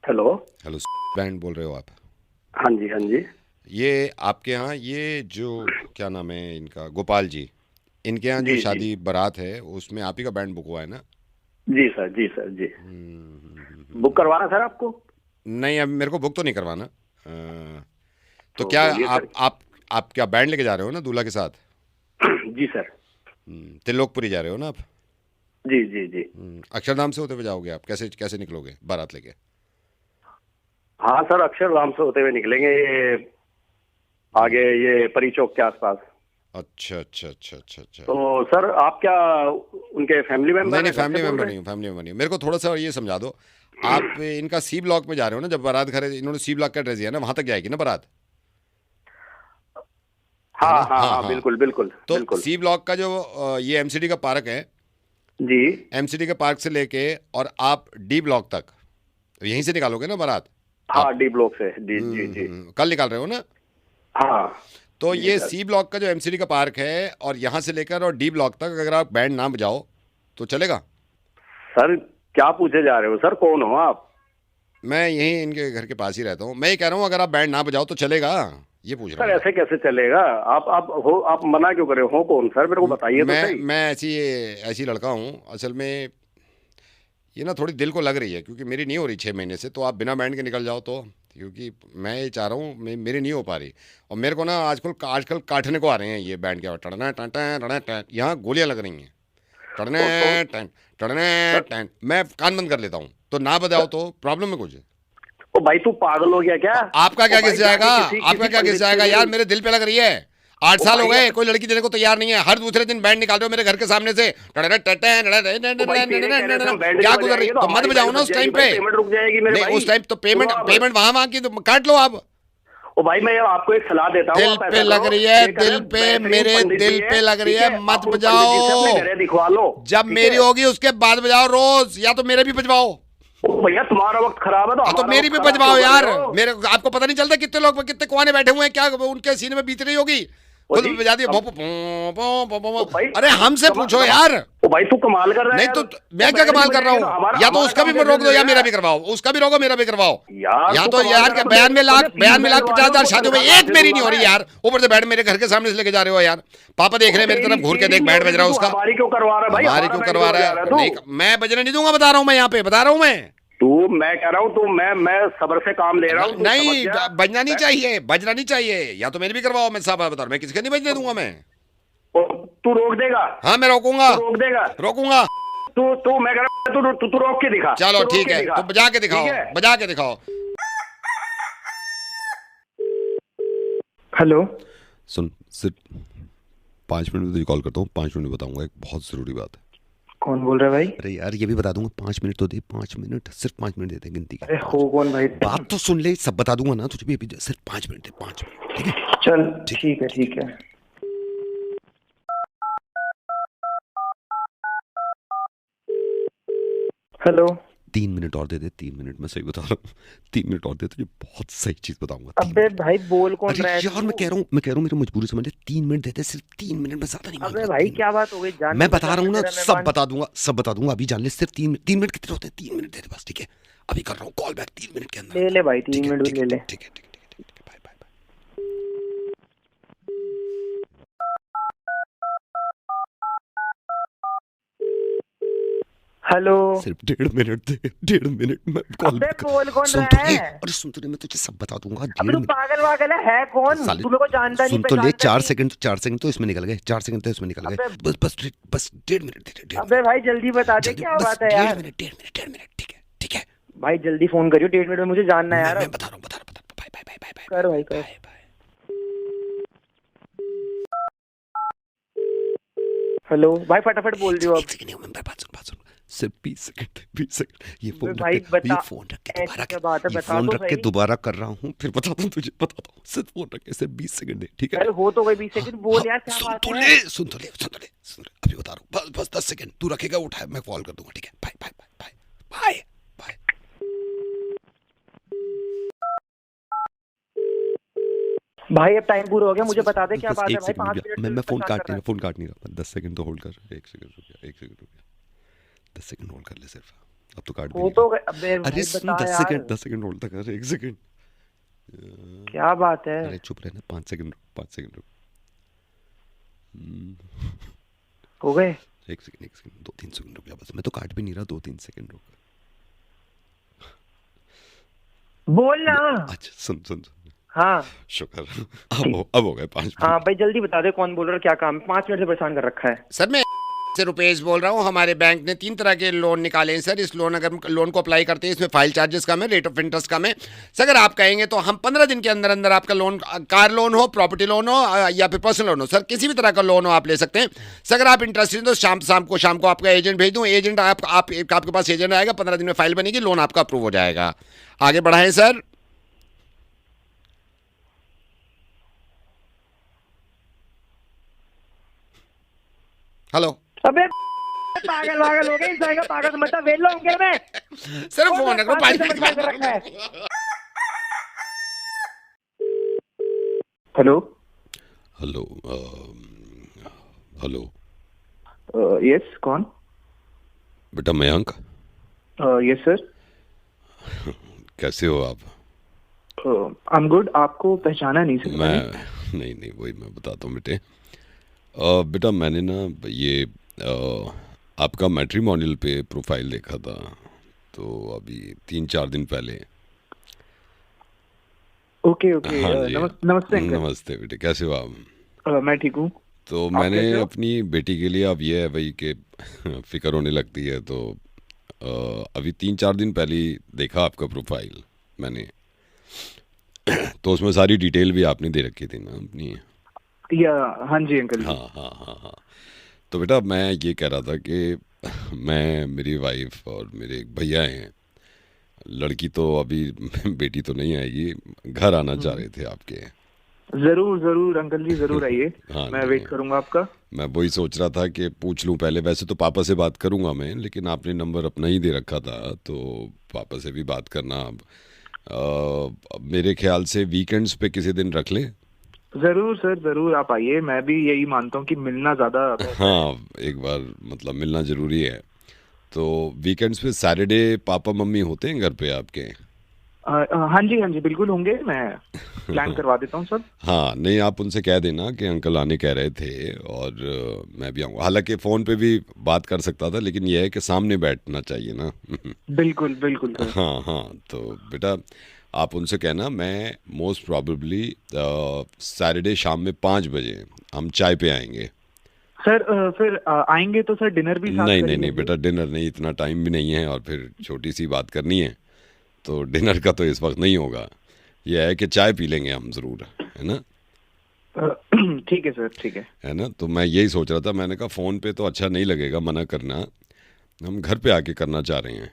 हेलो। हेलो बैंड बोल रहे हो आप? हाँ जी हाँ जी। ये आपके यहाँ ये जो क्या नाम है इनका, गोपाल जी, इनके यहाँ जो जी, शादी बारात है उसमें आप ही का बैंड बुक हुआ है ना? जी सर जी सर जी। बुक करवाना सर आपको? नहीं अब मेरे को बुक तो नहीं करवाना। तो तो क्या बोलिए सर। आप क्या बैंड लेके जा रहे हो ना दूल्हा के साथ? जी सर। त्रिलोकपुरी जा रहे हो ना आप? जी जी जी। अक्षरधाम से होते हुए जाओगे आप? कैसे कैसे निकलोगे बारात लेके? हाँ सर, अक्षरधाम से होते हुए निकलेंगे, ये आगे ये परी चौक के आसपास। अच्छा अच्छा अच्छा अच्छा अच्छा। तो सर आप क्या उनके फैमिली मेंबर? नहीं फैमिली मेंबर नहीं हूँ, फैमिली मेंबर नहीं हूँ। मेरे को थोड़ा सा ये समझा दो, आप इनका सी ब्लॉक में जा रहे हो ना? जब बारात घर इन्होंने सी ब्लॉक का एड्रेस दिया ना, वहां तक जाएगी ना बारात? हाँ है ना? हाँ हाँ, हाँ हाँ। बिल्कुल बिल्कुल तो बिल्कुल। सी ब्लॉक का जो ये एमसीडी का पार्क है, जी। एमसीडी के पार्क से लेके और आप डी ब्लॉक तक यहीं से निकालोगे ना बारात? हाँ डी ब्लॉक से। जी जी जी। कल निकाल रहे हो ना? हाँ। तो जी ये सर। सी ब्लॉक का जो एमसीडी का पार्क है और यहाँ से लेकर और डी ब्लॉक तक अगर आप बैंड ना बजाओ तो चलेगा? सर क्या पूछे जा रहे हो सर, कौन हो आप? मैं यहीं इनके घर के पास ही रहता हूँ। मैं ये कह रहा हूँ अगर आप बैंड ना बजाओ तो चलेगा, ये पूछ सर रहा हूँ। ऐसे कैसे चलेगा? आप हो, आप मना क्यों करे हो? कौन सर, मेरे को बताइए तो सही। मैं ऐसी लड़का हूँ असल में। ये ना थोड़ी दिल को लग रही है क्योंकि मेरी नहीं हो रही 6 महीने से, तो आप बिना बैंड के निकल जाओ तो, क्योंकि मैं ये चाह रहा हूँ, मेरी नहीं हो पा रही। और मेरे को ना आजकल काटने को आ रहे हैं ये बैंड के, टड़ना टन टन, यहाँ गोलियां लग रही हैं, टड़ने टन टड़ने टन। मैं कान बंद कर लेता हूँ, तो ना बजाओ तो प्रॉब्लम है कुछ? ओ भाई तू पागल हो गया क्या? आपका क्या ओ भाई, घिस जाएगा? किसी- आपका किसी क्या घिस पंडित जाएगा से- यार? मेरे दिल पे लग रही है। 8 ओ साल हो भाई, गए, कोई लड़की देने को तैयार नहीं है। हर दूसरे दिन बैंड निकाल रहे हो मेरे घर के सामने से, क्या गुजर रही? तो मत बजाओ ना उस टाइम पे। पेमेंट रुक जाएगी मेरे नहीं भाई। उस टाइम तो पेमेंट वहां की तो काट लो आप। ओ भाई मैं आपको एक सलाह देता हूँ, दिल आप पे ऐसा लग करो, रही है, ये करें, दिल पे, बेहतरीन मेरे पंडित दिल जी पे है, लग रही ठीक है, मत आप उन बजाओ। पंडित जी से अपने घरे दिखवा लो। जब ठीक मेरी है? होगी उसके बाद बजाओ रोज, या तो मेरे भी बजवाओ। ओ भैया तुम्हारा वक्त खराब है तो तो हमारा मेरी वक्त भी खराब बजवाओ क्यों कर यार। रहे हो? मेरे आपको पता नहीं चलता कितने लोग कितने कुआने बैठे हुए हैं, क्या उनके सीने में बीत रही होगी? खुद जी, बजा दिया। भाई, अरे हमसे पूछो यार। ओ भाई तू कमाल कर रहा है नहीं यार। तो मैं क्या कमाल कर रहा हूँ? या तो उसका भी रोक दो या मेरा भी करवाओ, उसका भी रोको मेरा भी करवाओ। यार यहाँ तू तो कमाल यार कर के रहा है। बयान में लाख तुझे 50,000 तो शादियों में तनख्वाह एक मेरी नहीं हो रही दूंगा यार। ऊपर से बैंड मेरे घर के सामने से लेके जा रहे हो यार। पापा देख रहे हैं मेरी तरफ घूर के, देख बैंड बज रहा है उसका। हमारी क्यों करवा रहा है भाई? हमारी क्यों हमारा करवा बैंड रहा बजा है? तू? नहीं मैं बजने नहीं दूंगा, बता रहा हूँ मैं, यहाँ पे बता रहा हूँ मैं। तू मैं कह रहा हूँ तू मैं सब्र से काम ले रहा हूँ। तू नहीं समझ जा। बजना नहीं चाहिए, बजना नहीं चाहिए। या तो मेरी भी करवाओ, मैं साहब बता रहा हूँ, मैं किसी का नहीं बजने दूंगा मैं। ओ, तू रोक देगा? हाँ मैं रोकूंगा, तू रोक देगा? रोकूंगा। तू मैं कह रहा हूँ तू रोक के दिखा। चलो तू रोक ठीक के है, दिखा। तो बजा के दिखाओ, ठीक है? बजा के दिखाओ। हेलो। सुन सिर्फ 5 मिनट में तुझे कॉल करता हूँ, 5 मिनट में बताऊंगा एक बहुत ज़रूरी बात है। कौन बोल रहा है भाई? अरे यार ये भी बता दूंगा, 5 मिनट तो दे, 5 मिनट, सिर्फ 5 मिनट देते गिनती अरे के। हो कौन भाई? बात तो सुन ले, सब बता दूंगा ना तुझे भी, अभी सिर्फ 5 मिनट दे, 5 मिनट, ठीक है? चल ठीक है ठीक है। हेलो। 3 मिनट और दे दे, 3 मिनट, मैं सही बता रहा हूँ, 3 मिनट और दे, तुझे बहुत सही चीज बताऊंगा। 3 अबे मिनट। भाई बोल कौन अरे रहा है? यार मैं कह रहा हूँ मेरी मजबूरी समझ ले, 3 मिनट देते, सिर्फ 3 मिनट में, ज्यादा नहीं मांग अबे रहा, भाई 3 क्या बात हो गई? जान मैं बता रहा हूँ ना, तेरा सब मेहमान। बता दूंगा, अभी जान ले, सिर्फ 3 मिनट कितने होते हैं? 3 मिनट दे दे बस, ठीक है? अभी कर रहा हूँ कॉल बैक 3 मिनट के अंदर। ले ले भाई, 3 ठीक है, मिनट भी ठीक है, ले ले। ठीक है, ठीक है, ठीक है, बाय बाय बाय। हेलो। सिर्फ 1.5 मिनट दे, 1.5 मिनट में कॉल अबे बैक। बोल कौन सुन रहा तो ले, है? अरे सुन तो ले, मैं तुझे सब बता दूंगा। अबे 1.5 तू मिनट पागल वागल है कौन? साले, तू मेरे को जानता नहीं, सुन तो ले, पहचानता 4 नहीं। सेकंड, 4 सेकंड तो इसमें निकल गए, 4 सेकंड तो इसमें निकल गए। अबे- बस 1.5 मिनट दे, 1.5 अबे भाई जल्दी बता दे, जल्दी, क्या बस बात है 1.5 यार? मिनट, 1.5 मिनट, ठीक है, ठीक है? भाई जल्दी फोन करियो, 1.5 मिनट में मुझे जानना है यार। मैं बता रहा हूँ, bye bye bye bye bye. कर भाई कर। Bye bye. हेलो भाई, फटाफट बोल दियो अब। 1 सेकंड, मैं बात सुन, सिर्फ 20 सेकंड, 20 सेकंड। ये फोन भाई रख के, बता, ये फोन रख के ऐसी दोबारा क्या बात है, ये बता फोन तो रख के सही। दोबारा कर रहा हूँ, फिर बताता हूँ तुझे, बताता हूँ। सिर्फ फोन रख के सिर्फ 20 सेकंड दे, ठीक है? अरे हो तो गई 20 सेकंड, बोल यार क्या सुन बात तो है? ले, सुन तो ले, अभी बता रहा हूँ, बस 10 सेकंड तू रखेगा, उठाए, मैं कॉल कर दूंगा, ठीक है? Bye bye bye bye bye bye. भाई अब टाइम पूरा हो गया, मुझे बता दे क्या बस बात है एक भाई। सेकंड 5 रुक जा, मिनट मैं से फोन परेशान काट कर नहीं रहा रहा, फोन काट नहीं रहा, 10 सेकंड तो होल्ड कर, 1 सेकंड रुक जा, 1 सेकंड रुक जा, 10 सेकंड होल्ड कर ले सिर्फ, अब तो काट है। भी वो नहीं तो रहा। अबे अरे भाई सुन, बता 10 यार, सेकंड 10 सेकंड होल्ड कर, 1 सेकंड। क्या बात है। अरे चुप रहना, 5 सेकंड रुक, 5 सेकंड रुक। हो गए? 1 सेकंड 1 सेकंड, 2-3 सेकंड रुक जा बस, मैं तो काट भी नहीं रहा, 2-3 सेकंड रुक। बोल ना। अच्छा सुन सुन सुन, हाँ शुक्र, अब हो गए 5 मिनट। हाँ भाई जल्दी बता दे कौन बोल रहा है, क्या काम है? 5 मिनट से परेशान कर रखा है। सर मैं से रुपेश बोल रहा हूँ। हमारे बैंक ने 3 तरह के लोन निकाले हैं सर। इस लोन अगर लोन को अप्लाई करते हैं इसमें फाइल चार्जेस कम है, रेट ऑफ इंटरेस्ट कम है। सर अगर आप कहेंगे तो हम 15 दिन के अंदर अंदर आपका लोन, कार लोन हो, प्रॉपर्टी लोन हो या फिर पर्सनल लोन हो, सर किसी भी तरह का लोन हो आप ले सकते हैं। सर अगर आप इंटरेस्टेड तो शाम को आपका एजेंट भेज दूँ, एजेंट आपके पास एजेंट आएगा, 15 दिन में फाइल बनेगी, लोन आपका अप्रूव हो जाएगा। आगे बढ़ाएं सर। हेलो। अबे पागल पागल हो गए, इस का पागल मतलब वेल लो होंगे मैं। सर फोन रखो, 5 मिनट परेशान कर रखा है। बाद। हेलो हेलो, हेलो यस कौन? बेटा मयंक, यस सर। कैसे हो आप? I am good. आपको पहचाना नहीं सर मैं नहीं वही मैं बताता हूँ बेटे। बेटा मैंने ना ये आपका मैट्रिमोनियल पे प्रोफाइल देखा था, तो अभी 3-4 दिन पहले। Okay okay. हाँ जी, नमस्ते अंकल। नमस्ते बेटे, कैसे हो आप? मैं ठीक हूँ। तो आप मैंने कैसे हो? अपनी बेटी के लिए, अब ये है भाई कि फिक्र होने लगती है, तो अभी 3-4 दिन पहले ही देखा आपका प्रोफाइल मैंने, तो उसमें सारी डिटेल भी आपने दे रखी थी ना अपनी। या हाँ जी अंकल। हाँ। तो बेटा मैं ये कह रहा था कि मैं, मेरी वाइफ और मेरे एक भैया हैं, लड़की तो अभी बेटी तो नहीं आएगी, घर आना चाह रहे थे आपके। जरूर जरूर अंकल जी, जरूर आइए। हाँ मैं जी। वेट करूंगा आपका। मैं वही सोच रहा था कि पूछ लूं पहले, वैसे तो पापा से बात करूंगा मैं, लेकिन आपने नंबर अपना ही दे रखा था, तो पापा से भी बात करना। अब मेरे ख्याल से वीकेंड्स पे किसी दिन रख लें। जरूर सर जरूर, आप आइए। मैं भी यही मानता हूँ कि मिलना ज्यादा हाँ, एक बार मतलब मिलना ज़रूरी है। तो वीकेंड्स पे सैटरडे पापा मम्मी होते हैं घर पे आपके? हाँ जी बिल्कुल होंगे। मैं प्लान करवा देता हूँ सब। हाँ, नहीं आप उनसे कह देना कि अंकल आने कह रहे थे, और मैं भी आऊँगा। हालांकि फ़ोन पे भी बात कर सकता था, लेकिन यह है कि सामने बैठना चाहिए ना। बिल्कुल बिल्कुल सर। हाँ, तो बेटा आप उनसे कहना, मैं मोस्ट प्रॉबेबली सैटरडे शाम में 5 बजे हम चाय पे आएंगे। सर फिर आएंगे तो सर डिनर भी साथ नहीं करेंगे। बेटा, डिनर नहीं, इतना टाइम भी नहीं है, और फिर छोटी सी बात करनी है, तो डिनर का तो इस वक्त नहीं होगा। यह है कि चाय पी लेंगे हम ज़रूर, है ना? ठीक है सर, ठीक है ना? तो मैं यही सोच रहा था, मैंने कहा फ़ोन पे तो अच्छा नहीं लगेगा मना करना, हम घर पे आके करना चाह रहे हैं।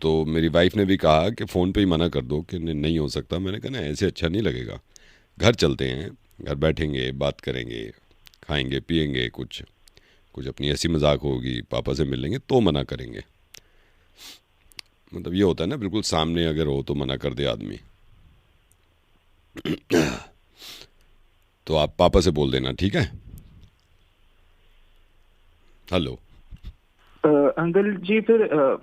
तो मेरी वाइफ ने भी कहा कि फ़ोन पे ही मना कर दो कि नहीं हो सकता। मैंने कहा ना, ऐसे अच्छा नहीं लगेगा, घर चलते हैं, घर बैठेंगे, बात करेंगे, खाएंगे पिएंगे, कुछ अपनी हंसी मजाक होगी, पापा से मिल लेंगे, तो मना करेंगे। मतलब ये होता है ना, बिल्कुल सामने अगर हो तो मना कर दे आदमी। तो आप पापा से बोल देना, ठीक है? हेलो अंकल जी, फिर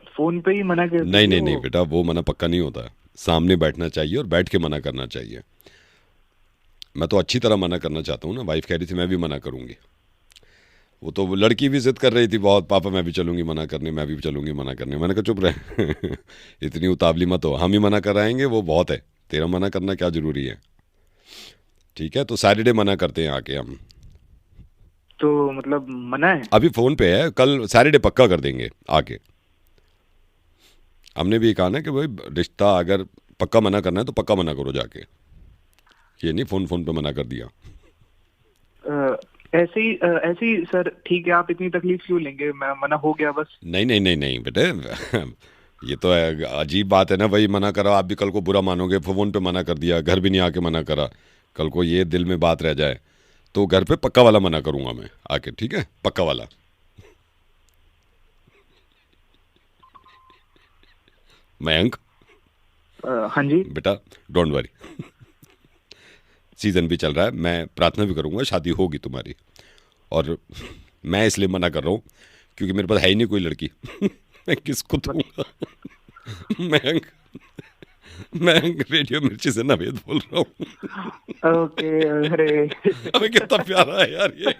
फोन पे ही मना कर नहीं दीजिए। बेटा, वो मना पक्का नहीं होता, सामने बैठना चाहिए और बैठ के मना करना चाहिए। मैं तो अच्छी तरह मना करना चाहता हूँ ना, वाइफ कह रही थी मैं भी मना करूँगी, वो लड़की भी जिद कर रही थी बहुत, पापा मैं भी चलूँगी मना करने, मैं भी चलूँगी मना करने। मैंने कहा चुप रहे इतनी उतावली मत हो, हम ही मना कराएंगे, वो बहुत है, तेरा मना करना क्या ज़रूरी है? ठीक है, तो सैटरडे मना करते हैं आके हम। तो मतलब मना है? अभी फ़ोन पे है, कल सैटरडे पक्का कर देंगे आके। हमने भी कहा ना कि भाई रिश्ता अगर पक्का मना करना है तो पक्का मना करो जाके, ये नहीं फ़ोन पे मना कर दिया। ऐसे ही सर, ठीक है, आप इतनी तकलीफ क्यों लेंगे? मैं मना हो गया बस। नहीं बेटे ये तो है, अजीब बात है ना भाई, मना करा आप भी कल को बुरा मानोगे, फ़ोन पे मना कर दिया, घर भी नहीं आके मना करा, कल को ये दिल में बात रह जाए। तो घर पे पक्का वाला मना करूंगा मैं आके, ठीक है? पक्का वाला। मयंक हाँ जी। बेटा डोंट वरी, सीजन भी चल रहा है, मैं प्रार्थना भी करूंगा शादी होगी तुम्हारी, और मैं इसलिए मना कर रहा हूँ क्योंकि मेरे पास है ही नहीं कोई लड़की। मैं किसको दूंगा? मैं मैं रेडियो मिर्ची से नवेद बोल रहा हूँ। ओके। अरे अबे कितना प्यारा है यार ये।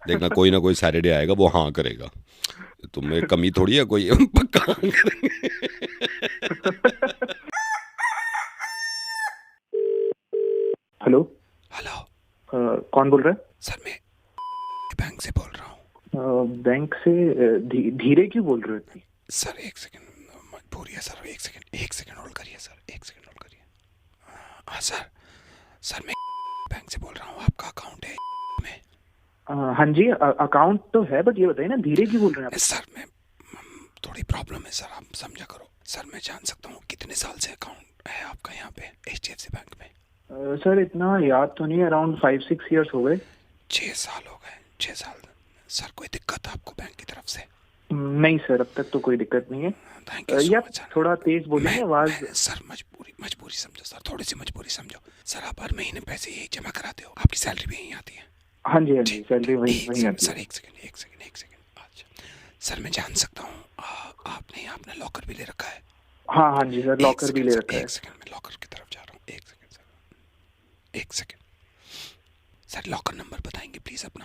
देखना कोई ना कोई सैटरडे आएगा वो हाँ करेगा, तुम्हें कमी थोड़ी है कोई, पक्का हाँ करेंगे। हेलो। हेलो कौन बोल रहा है? सर, मैं बैंक से बोल रहा हूँ। बैंक से? धीरे क्यों बोल रहे हो इतनी? सर एक सेकंड, मजबूरी है सर, एक सेकंड होल्ड करिए सर, एक सेकंड होल्ड करिए। हाँ सर मैं बैंक से बोल रहा हूँ, आपका अकाउंट है में? हाँ जी, अकाउंट तो है, बट ये बताइए ना धीरे क्यों बोल रहे हैं आप? सर मैं थोड़ी प्रॉब्लम है सर, आप समझा करो सर। मैं जान सकता हूँ कितने साल से अकाउंट है आपका यहाँ पे HDFC बैंक में? सर इतना याद तो नहीं, अराउंड 5-6 ईयर्स हो गए। 6 साल हो गए, 6 साल। सर कोई दिक्कत आपको बैंक की तरफ से? नहीं सर, अब तक तो कोई दिक्कत नहीं है। थैंक यू या थोड़ा तेज बोलिए आवाज। सर मजबूरी समझो सर, थोड़ी सी मजबूरी समझो सर। आप हर महीने पैसे यही जमा कराते हो, आपकी सैलरी भी यहीं आती है? हाँ जी सैलरी वही आती है। सर एक सेकंड। अच्छा सर, मैं जान सकता हूँ आपने लॉकर भी ले रखा है? हाँ जी सर, लॉकर भी ले रखा है। एक सेकंड, मैं लॉकर की तरफ जा रहा हूँ, एक सेकंड सर, एक सेकंड सर। लॉकर नंबर बताएंगे प्लीज अपना?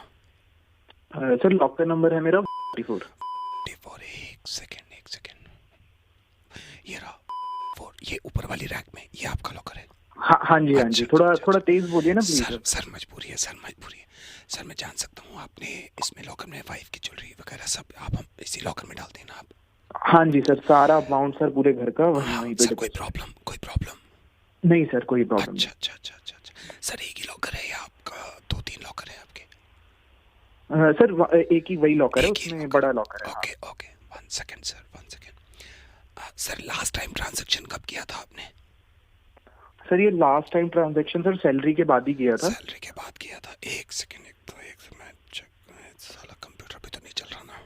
सर लॉकर नंबर है मेरा 44। एक सेकंड, ये रहा 4, ये ऊपर वाली रैक में, ये आपका लॉकर है? हाँ जी, थोड़ा तेज बोलिए ना प्लीज। सर मजबूरी है सर, मैं जान सकता हूँ आपने इसमें लॉकर में वाइफ की ज्वेलरी वगैरह सब आप हम इसी लॉकर में डालते हैं ना आप? हाँ जी सर, सारा अमाउंट सर पूरे घर का वहीं पे। सर कोई प्रॉब्लम? नहीं सर, कोई प्रॉब्लम नहीं। अच्छा सर, एक ही लॉकर है या आपका 2-3 लॉकर है आपके? सर एक ही वही लॉकर है, उसमें बड़ा लॉकर है। Okay 1 second sir, 1 second. Sir last time transaction कब किया था आपने? सर ये last time transaction sir salary के बाद ही किया था। सैलरी के बाद किया था? एक सेकंड मैं चेक, साला कंप्यूटर भी तो नहीं चल रहा ना।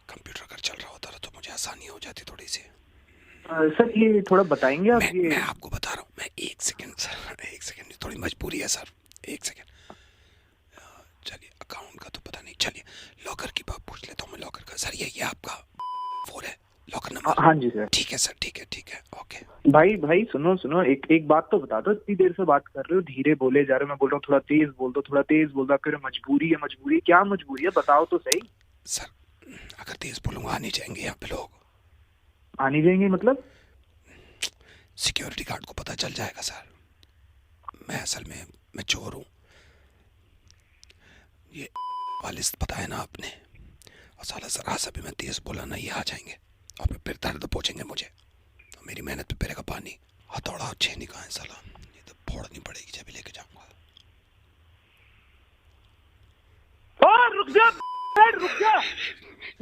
कंप्यूटर अगर चल रहा होता तो मुझे आसानी हो जाती थोड़ी सी। सर ये थोड़ा बताएंगे आप? मैं आपको बता रहा हूँ, मैं एक सेकंड, थोड़ी मजबूरी है सर, एक सेकंड। चलिए अकाउंट का तो पता नहीं, चलिए लॉकर की बात पूछ लेता हूँ मैं लॉकर का। सर ये आपका 4 है लॉकर नंबर? हाँ जी सर। ठीक है सर, ठीक है ओके। भाई सुनो, एक बात तो बता दो, इतनी देर से बात कर रहे हो, धीरे बोले जा रहे हो, मैं बोल रहा हूँ थोड़ा तेज बोल दो, आप कह रहे हो मजबूरी है। क्या मजबूरी है, बताओ तो सही। सर अगर तेज बोलूंगा आ नहीं जाएंगे यहाँ पे लोग? आ नहीं जाएंगे मतलब? सिक्योरिटी गार्ड को पता चल जाएगा सर। मैं असल में मैं चोर हूँ, ये वाले पता है ना आपने, और साला जरा सा भी मैं तेज बोला ना, ये आ जाएंगे और फिर दर्द पहुंचेंगे मुझे, तो मेरी मेहनत पे पड़ेगा पानी। हथौड़ा और छेनी कहाँ है साला, ये तो फोड़नी पड़ेगी जब लेके जाऊंगा। रुक जा,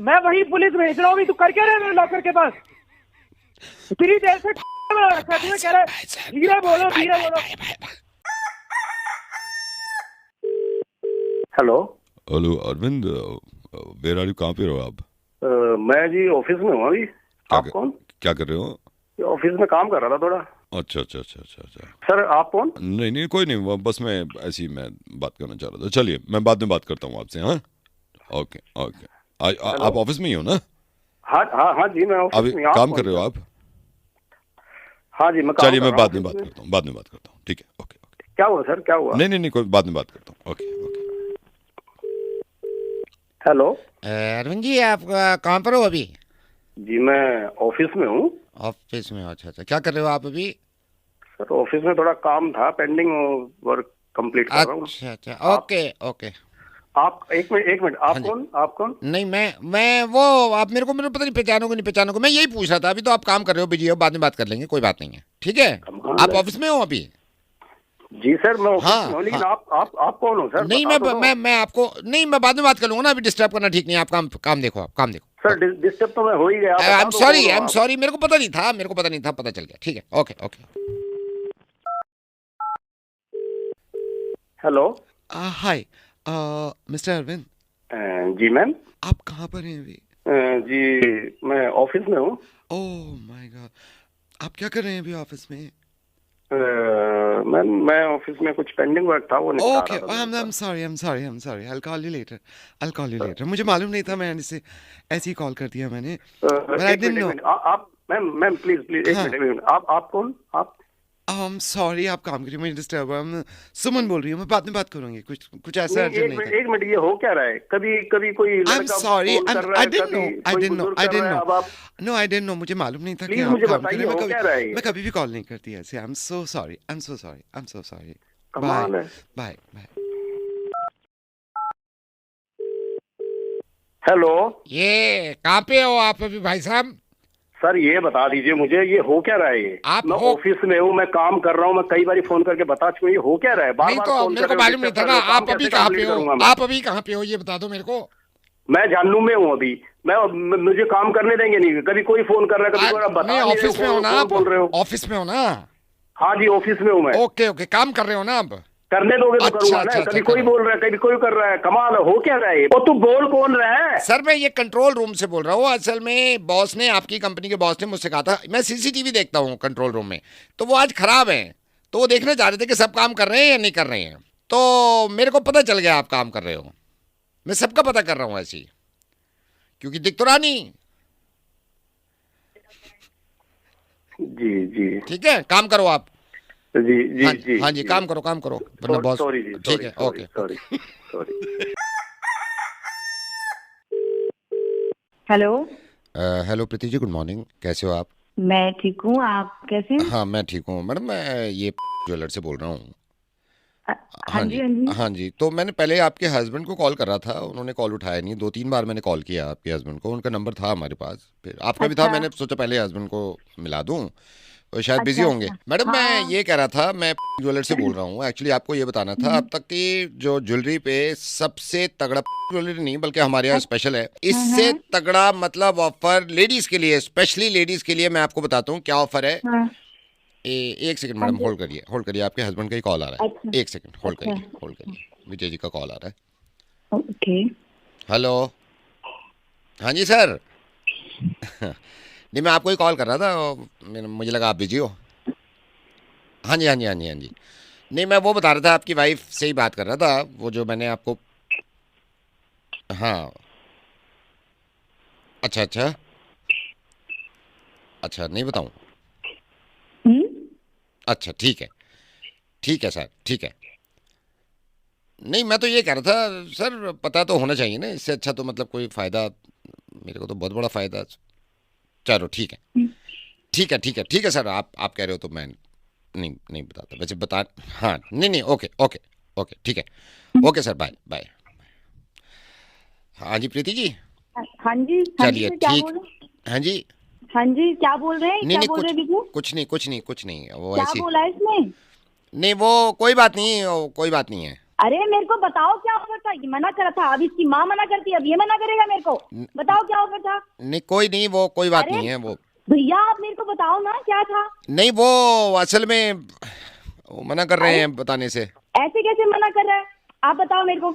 मैं वही पुलिस भेज रहा हूँ, तू कर क्या रहा है मेरे लॉकर के पास? इतनी देर से रखा तुम्हें, कह रहा है धीरे बोलो। Hello Arvind, where are you? कहाँ पे हो आप? मैं जी ऑफिस में हूँ अभी। आप कौन? क्या कर रहे हो? ऑफिस में काम कर रहा था थोड़ा। अच्छा। सर आप कौन? नहीं कोई नहीं, बस मैं ऐसी मैं बात करना चाह रहा था। चलिए मैं बाद में बात करता हूँ आपसे। हाँ ओके। आप ऑफिस में ही हो ना? हाँ जी मैं ऑफिस अभी में। काम कर रहे हो आप? हाँ जी मैं चलिए मैं बाद में बात करता हूँ। ठीक है ओके। क्या हुआ सर, क्या हुआ? नहीं कोई बाद में बात करता हूँ। ओके। हेलो अरविंद जी, आप कहाँ पर हो अभी? जी मैं ऑफिस में हूँ। ऑफिस में? अच्छा, क्या कर रहे हो आप अभी? सर ऑफिस में थोड़ा काम था, पेंडिंग वर्क कंप्लीट कर रहा हूँ। अच्छा ओके। आप एक मिनट आप कौन? नहीं मैं वो, आप मेरे को पता नहीं पहचानोगे, मैं यही पूछ रहा था। अभी तो आप काम कर रहे हो, बिजी हो, बाद में बात कर लेंगे, कोई बात नहीं है, ठीक है? आप ऑफिस में हो अभी? जी सर मैं ऑफिस में हूँ, लेकिन आप कौन हो सर? नहीं मैं आपको नहीं, मैं बाद में बात कर लूंगा ना, अभी डिस्टर्ब करना ठीक नहीं है। आप काम देखो सर। डिस्टर्ब तो मैं हो ही गया। आई एम सॉरी, मेरे को पता नहीं था, पता चल गया, ठीक है okay. Hello hi mister Arvind. जी मैम। आप कहाँ पर हैं अभी? जी मैं ऑफिस में हूँ। ओह माय गॉड, आप क्या कर रहे हैं अभी ऑफिस में? मैं ऑफिस में कुछ पेंडिंग वर्क था वो निपटा ओके, रहा था। I'm sorry, I'll call you later. मुझे मालूम नहीं था, मैंने इसे ऐसे ही कॉल कर दिया मैंने, but I एक didn't मिनट, know. एक मिनट, आप मैम प्लीज प्लीज एक हाँ। मिनट, एक मिनट। आप कौन? आप सॉरी, आप काम करिए, मुझे डिस्टर्ब हुआ। मैं सुमन बोल रही हूँ, मैं बाद में बात करूंगी, कुछ ऐसा नहीं, अर्जेंट नहीं था। एक मिनट, ये हो क्या रहा है? कभी कभी कोई I'm लड़का sorry, फोन कर रहा I है, didn't कभी know, I कोई didn't know, बुजुर्ग I कर didn't रहा है। know. अब आप No, I didn't know, मुझे मालूम नहीं था कि प्लीज आप मुझे काम बताइए, करें। हो क्या रहा है? मैं कभी भी कॉल नहीं करती ऐसे। I'm so sorry. कमाल है। Bye. हेलो ये कहाँ पे हो आप अभी भाई साहब? सर, ये बता दीजिए मुझे, ये हो क्या रहा है? ये आप मैं हो- ऑफिस में हूँ, मैं काम कर रहा हूँ, मैं कई बार फोन करके बता चुका हूँ, ये हो क्या रहा है? बार नहीं बार तो फोन मेरे कर को रहे हो, मालूम नहीं डिस्टर्ब था कर ना, रहे हो, काम आप अभी कैसे कहाँ पे कंप्लीट हो? करूंगा मैं? आप अभी कहाँ पे हो ये बता दो मेरे को। मैं झालू में हूँ अभी। मुझे काम करने देंगे नहीं, कभी कोई फोन कर रहा है, कभी कोई, आप बता नहीं, नहीं रहे हो, ऑफिस में हो ना कौन आप? बोल रहे हो? ऑफिस में हो ना? हाँ जी, ऑफिस में हूँ मैं। ओके, काम कर रहे हो ना आप? करने दोगे तो अच्छा, करूंगा ना। अच्छा, कभी अच्छा, कोई करो। बोल रहा है, कभी कोई कर रहा है, कमाल है, हो क्या रहा है? वो तू बोल कौन रहा है? सर मैं ये कंट्रोल रूम से बोल रहा हूँ। असल में बॉस ने, आपकी कंपनी के बॉस ने मुझसे कहा था, मैं सीसीटीवी देखता हूँ कंट्रोल रूम में, तो वो आज खराब है, तो वो देखना चाह रहे थे कि सब काम कर रहे हैं या नहीं कर रहे हैं। तो मेरे को पता चल गया आप काम कर रहे हो। मैं सबका पता कर रहा हूँ ऐसे ही, क्योंकि दिख तो रहा नहीं। जी जी ठीक है, काम करो आप। जी जी हाँ जी हाँ जी, काम करो वरना बॉस। सॉरी जी, ठीक है, okay. Sorry. Hello. Hello Preeti ji, good morning, कैसे हो आप? मैं ठीक हूँ, आप कैसे हैं? हाँ मैं ठीक हूँ मैडम, मैं ये ज्वेलर से बोल रहा हूँ। हाँ जी, हाँ जी। हाँ जी, तो मैंने पहले आपके हस्बैंड को कॉल कर रहा था, उन्होंने कॉल उठाया नहीं। 2-3 बार मैंने कॉल किया आपके हस्बैंड को, उनका नंबर था हमारे पास, फिर आपका भी था। अच्छा। मैंने सोचा पहले हस्बैंड को मिला दूं, और शायद बिजी अच्छा, होंगे। अच्छा। मैडम मैं हाँ। ये कह रहा था, मैं ज्वेलर से बोल रहा हूँ। एक्चुअली आपको ये बताना था, अब तक की जो ज्वेलरी पे सबसे तगड़ा, ज्वेलरी नहीं बल्कि हमारे यहाँ स्पेशल है, इससे तगड़ा मतलब ऑफर लेडीज के लिए, स्पेशली लेडीज के लिए मैं आपको बताता हूँ क्या ऑफर है। हाँ। एक सेकंड मैडम, होल्ड करिए, आपके हस्बैंड का ही कॉल आ रहा है। अच्छा। एक सेकंड होल्ड अच्छा। करिए, विजय जी का कॉल आ रहा है। ओके। हेलो, हाँ जी सर। नहीं मैं आपको ही कॉल कर रहा था, मुझे लगा आप बिजी हो। हाँ जी। नहीं मैं वो बता रहा था, आपकी वाइफ से ही बात कर रहा था, वो जो मैंने आपको। हाँ, अच्छा, नहीं बताऊँ? अच्छा ठीक है सर, ठीक है। नहीं मैं तो ये कह रहा था सर, पता तो होना चाहिए ना, इससे अच्छा तो मतलब कोई फ़ायदा, मेरे को तो बहुत बड़ा फ़ायदा। चलो ठीक है सर, आप कह रहे हो तो मैं नहीं बताता वैसे, बता। हाँ नहीं, ओके ठीक है, ओके सर, बाय। हाँ जी प्रीति जी, हाँ जी, हाँ जी, चलिए क्या ठीक। बोल रहे हैं? हाँ जी, हाँ जी, क्या बोल रहे हैं? नहीं क्या बोल रहे हैं विजू? कुछ नहीं, वो क्या ऐसी। बोला इसने? नहीं वो कोई बात नहीं है। अरे मेरे को बताओ क्या ऑफर था? ये मना करा था, अब इसकी माँ मना करती है, अब ये मना करेगा मेरे को? बताओ क्या ऑफर था? नहीं वो कोई बात अरे नहीं है वो। भैया आप मेरे को बताओ ना क्या था? नहीं वो असल में वो मना कर रहे हैं बताने से। ऐसे कैसे मना कर रहा है? आप बताओ मेरे को।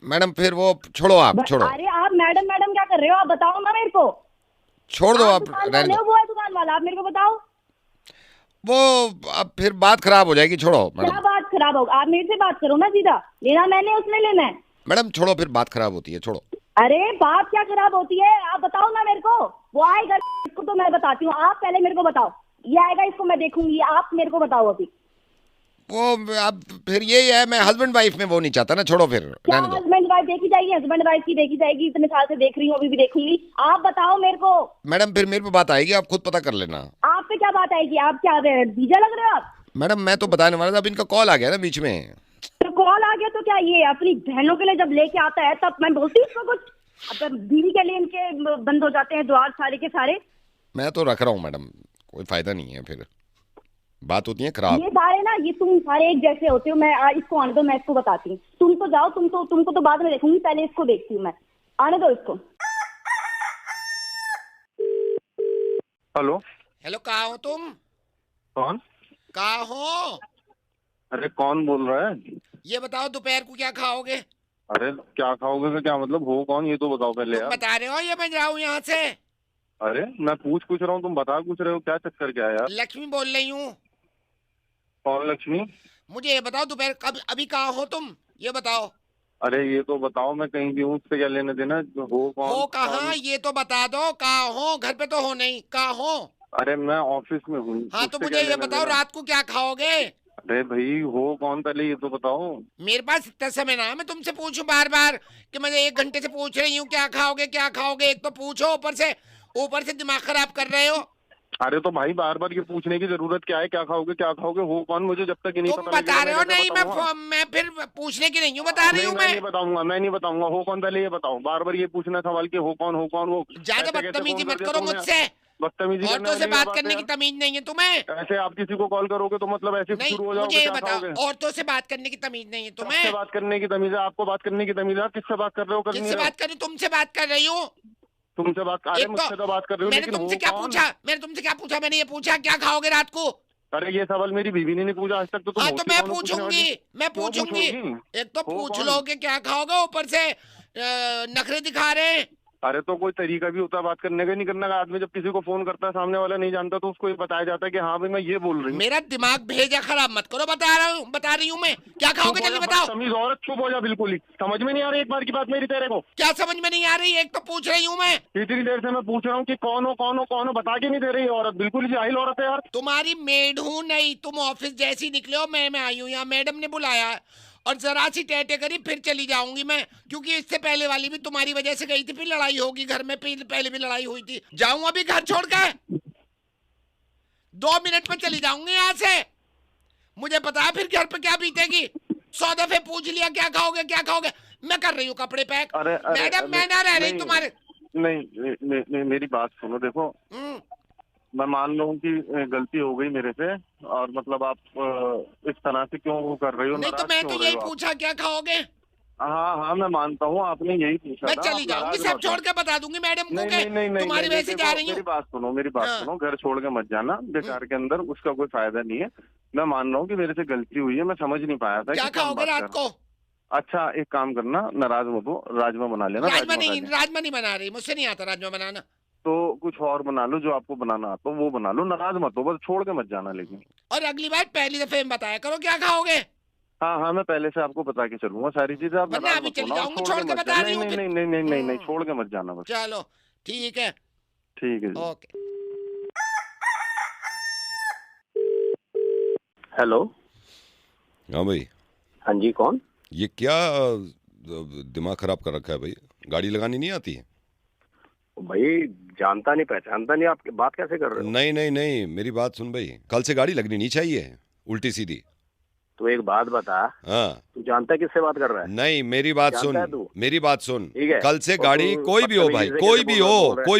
मैडम फिर वो छोड़ो, आप छोड़ो। अरे आप मैडम क्या कर रहे हो? आप बताओ ना मेरे को। छोड़ दो, आप दुकान रहने वाले हो, दो। वो है दुकान वाला, आप मेरे को बताओ। वो अब फिर बात खराब हो जाएगी, छोड़ो क्या मैडम। बात खराब होगा? आप मेरे से बात करो ना सीधा, लेना मैंने, उसने लेना है। मैडम छोड़ो, फिर बात खराब होती है, छोड़ो। अरे बात क्या खराब होती है? आप बताओ ना मेरे को। वो आएगा, इसको तो मैं बताती हूँ, आप पहले मेरे को बताओ। ये आएगा, इसको मैं देखूंगी, आप मेरे को बताओ अभी। वो अब फिर यही है, मैं हस्बैंड वाइफ में वो नहीं चाहता ना, छोड़ो फिर क्या रहने दो। हस्बैंड वाइफ देखी जाएगी? हस्बैंड वाइफ की देखी जाएगी, इतने साल से देख रही हूँ, अभी भी देखूंगी। आप बताओ मेरे को। मैडम फिर मेरे पे बात आएगी, आप खुद पता कर लेना। आप पे क्या बात आएगी? आप क्या बीजा लग रहे हो आप? मैडम मैं तो बताने वाला था, अब इनका कॉल आ गया ना बीच में। तो कॉल आ गया तो क्या, ये अपनी बहनों के लिए जब लेके आता है तब मैं बोलती हूँ उसको कुछ? अब बीवी के लिए इनके बंद हो जाते हैं द्वार सारे के सारे। मैं तो रख रहा हूँ मैडम, कोई फायदा नहीं है, फिर बात होती है खराब। ये सारे ना, ये तुम सारे एक जैसे होते हो। मैं इसको आने दो, मैं इसको बताती हूँ। तुम तो जाओ, तुमको तो बाद में देखूंगी, पहले इसको देखती हूँ मैं। आने दो इसको। हेलो, कहाँ हो तुम? कौन? कहाँ हो? अरे कौन बोल रहा है? ये बताओ दोपहर को क्या खाओगे? अरे क्या खाओगे का क्या मतलब? हो कौन, ये तो बताओ पहले तुम यार। बता रहे हो या मैं जाऊँ यहाँ से? अरे मैं पूछ कुछ रहा हूँ, तुम बता कुछ रहे हो, क्या चक्कर क्या है यार? लक्ष्मी बोल रही हूँ। कौन लक्ष्मी? मुझे ये बताओ दोपहर कब अभी कहाँ हो तुम, ये बताओ। अरे ये तो बताओ, मैं कहीं भी हूँ, उससे क्या लेने देना? हो कौन? हो कहाँ ये तो बता दो, कहाँ हो? घर पे तो हो नहीं, कहाँ हो? अरे मैं ऑफिस में हूँ। हाँ तो उससे मुझे क्या ये लेना बताओ देना? रात को क्या खाओगे? अरे भाई हो कौन, पहले ये तो बताओ। मेरे पास इतना समय ना है मैं तुमसे पूछूं बार बार कि मैं 1 घंटे से पूछ रही हूँ क्या खाओगे क्या खाओगे। एक तो पूछो, ऊपर से दिमाग खराब कर रहे हो। अरे तो भाई बार बार ये पूछने की जरूरत क्या है? क्या खाओगे क्या खाओगे? हो कौन? मुझे जब तक ये नहीं तुम पता बता रहे हो। लगेगा, नहीं कैसे बताऊंगा? मैं फिर पूछने की नहीं हूँ, बता रही हूँ मैं नहीं मैं। बताऊंगा, मैं नहीं बताऊंगा। हो कौन, पहले ये बताओ। बार बार ये पूछना सवाल कि हो कौन, हो कौन, वो ज्यादा ऐसे कैसे बदतमीजी फोन कर मत दिया करो तुमने? मुझसे। बदतमीजी करने औरतों से वाली बात बात करने है की यार? तमीज नहीं है तुम्हें। ऐसे आप किसी को कॉल करोगे तो मतलब ऐसे नहीं शुरू हो मुझे जाओगे? ये क्या बताओ, खाओगे? औरतों से बात करने की तमीज नहीं है किससे तुम्हें? बात करने की तमीज है? आपको बात करने की तमीज है? आप किससे बात कर रहे हो? करनी किससे है बात कर रही हूँ? तुमसे बात कर रही हूँ। तुमसे बात? अरे एक मुझसे तो बात कर रहे हो, मैंने लेकिन तुमसे हो क्या कौन? पूछा? मैंने ये पूछा क्या खाओगे रात को? अरे ये सवाल मेरी बीवी ने नहीं पूछा आज तक, तो तुम हाँ तो होती मैं कौन हो पूछने वाली? मैं क्यों पूछूंगी। पूछोगी? एक तो हो पूछ कौन? लोगे क्या खाओगे, ऊपर से नखरे दिखा रहे हैं। अरे तो कोई तरीका भी होता है बात करने का, नहीं करने का? आदमी जब किसी को फोन करता है, सामने वाला नहीं जानता, तो उसको ये बताया जाता है कि हाँ भाई मैं ये बोल रही हूँ। मेरा दिमाग भेजा खराब मत करो, बता रही हूँ मैं। क्या खाओगे जल्दी बताओ। तमीज औरत, चुप हो जा बिल्कुल ही। समझ में नहीं आ रही एक बार की बात मेरी तेरे को? क्या समझ में नहीं आ रही? एक तो पूछ रही हूँ मैं। इतनी देर से मैं पूछ रहा हूँ कि कौन हो कौन हो कौन हो, बता के नहीं दे रही औरत। बिल्कुल ही जाहिल औरत है यार। तुम्हारी मेड हूँ नहीं, तुम ऑफिस जैसी निकले हो, मैं आई हूँ यहाँ, मैडम ने बुलाया है और जरा सी टेटे करी फिर चली जाऊंगी मैं, क्योंकि इससे पहले वाली भी तुम्हारी वजह से गई थी, फिर लड़ाई होगी घर में, पहले भी लड़ाई हुई थी। जाऊं अभी घर छोड़ के? 2 मिनट में चली जाऊंगी यहाँ से। मुझे पता है फिर घर पे क्या बीतेगी। 100 दफे पूछ लिया क्या खाओगे क्या खाओगे। मैं कर रही हूँ कपड़े पैक। मैडम मैं ना रह रही तुम्हारे। नहीं, मेरी बात सुनो। देखो मैं मान लूँ कि गलती हो गई मेरे से, और मतलब आप इस तरह से क्यों वो कर रही हो? नहीं तो मैं तो यही पूछा क्या खाओगे। हाँ मैं मानता हूँ, आपने यही पूछा मैं था। चली जाऊंगी, सब छोड़ के बता दूंगी मैडम को नहीं, तुम्हारी वजह से जा रही हूँ। मेरी बात सुनो, घर छोड़ के मत जाना बेकार के अंदर, उसका कोई फायदा नहीं है। मैं मान रहा हूँ कि मेरे से गलती हुई है, मैं समझ नहीं पाया था। क्या खाओगे रात को? अच्छा एक काम करना, नाराज मत हो, राजमा बना लेना। राजमा नहीं बना रही, मुझसे नहीं आता राजमा बनाना। तो कुछ और बना लो, जो आपको बनाना आता हो वो बना लो। नाराज मत हो, बस छोड़ के मत जाना लेकिन। और अगली बार पहली दफे में बताया करो क्या खाओगे। हाँ मैं पहले से आपको बता के चलूंगा सारी चीजें। आप वरना अभी चली जाऊंगी, छोड़ के बता रही हूँ। नहीं, छोड़ के मत जाना बस। चलो ठीक है जी। ओके। हेलो। हाँ भाई। हाँ जी, कौन? ये क्या दिमाग खराब कर रखा है भाई? गाड़ी लगानी नहीं आती है? भाई जानता नहीं पहचानता नहीं, आप बात कैसे कर रहे हो? नहीं, मेरी बात सुन भाई, कल से गाड़ी लगनी नहीं चाहिए उल्टी सीधी। तो एक बात बता। हाँ तू जानता है किससे बात कर रहा है? नहीं, मेरी बात सुन, ठीक है? कल से गाड़ी कोई भी हो भाई, कोई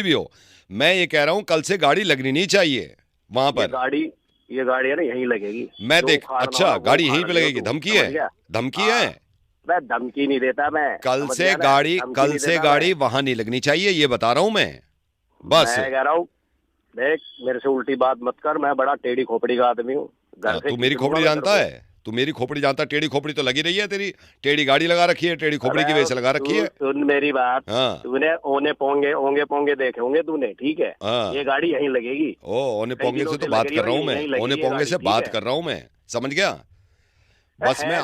भी हो, मैं ये कह रहा हूँ कल से गाड़ी लगनी नहीं चाहिए वहां पर। ये गाड़ी है ना यहीं लगेगी। मैं देख, अच्छा गाड़ी यहीं पे लगेगी? धमकी है? धमकी है? मैं धमकी नहीं देता। मैं कल से गाड़ी वहां नहीं लगनी चाहिए, ये बता रहा हूँ मैं। बस मैं कह रहा हूँ, देख मेरे से उल्टी बात मत कर, मैं बड़ा टेढ़ी खोपड़ी का आदमी हूँ। तू मेरी खोपड़ी जानता है? तू मेरी खोपड़ी जानता? टेढ़ी खोपड़ी तो लगी रही है तेरी, टेढ़ी गाड़ी लगा रखी है, टेढ़ी खोपड़ी की वजह से लगा रखी है। सुन मेरी बात। हाँ। तूने ओने पोंगे देखे होंगे तूने, ठीक है? हाँ। ये गाड़ी यहीं लगेगी। ओने पोंगे से तो बात कर रहा हूँ मैं, ओने पोंगे से बात कर रहा हूँ मैं, समझ गया? बस मैं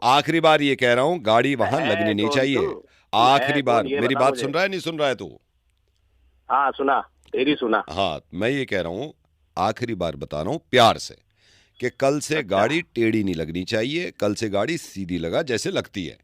आखिरी बार ये कह रहा हूँ, गाड़ी वहां लगनी नहीं चाहिए। आखिरी बार। मेरी बात सुन रहा है नहीं सुन रहा है तू? हाँ सुना, तेरी सुना। हाँ मैं ये कह रहा हूँ, आखिरी बार बता रहा हूँ प्यार से, कि कल से गाड़ी टेढ़ी नहीं लगनी चाहिए, कल से गाड़ी सीधी लगा जैसे लगती है।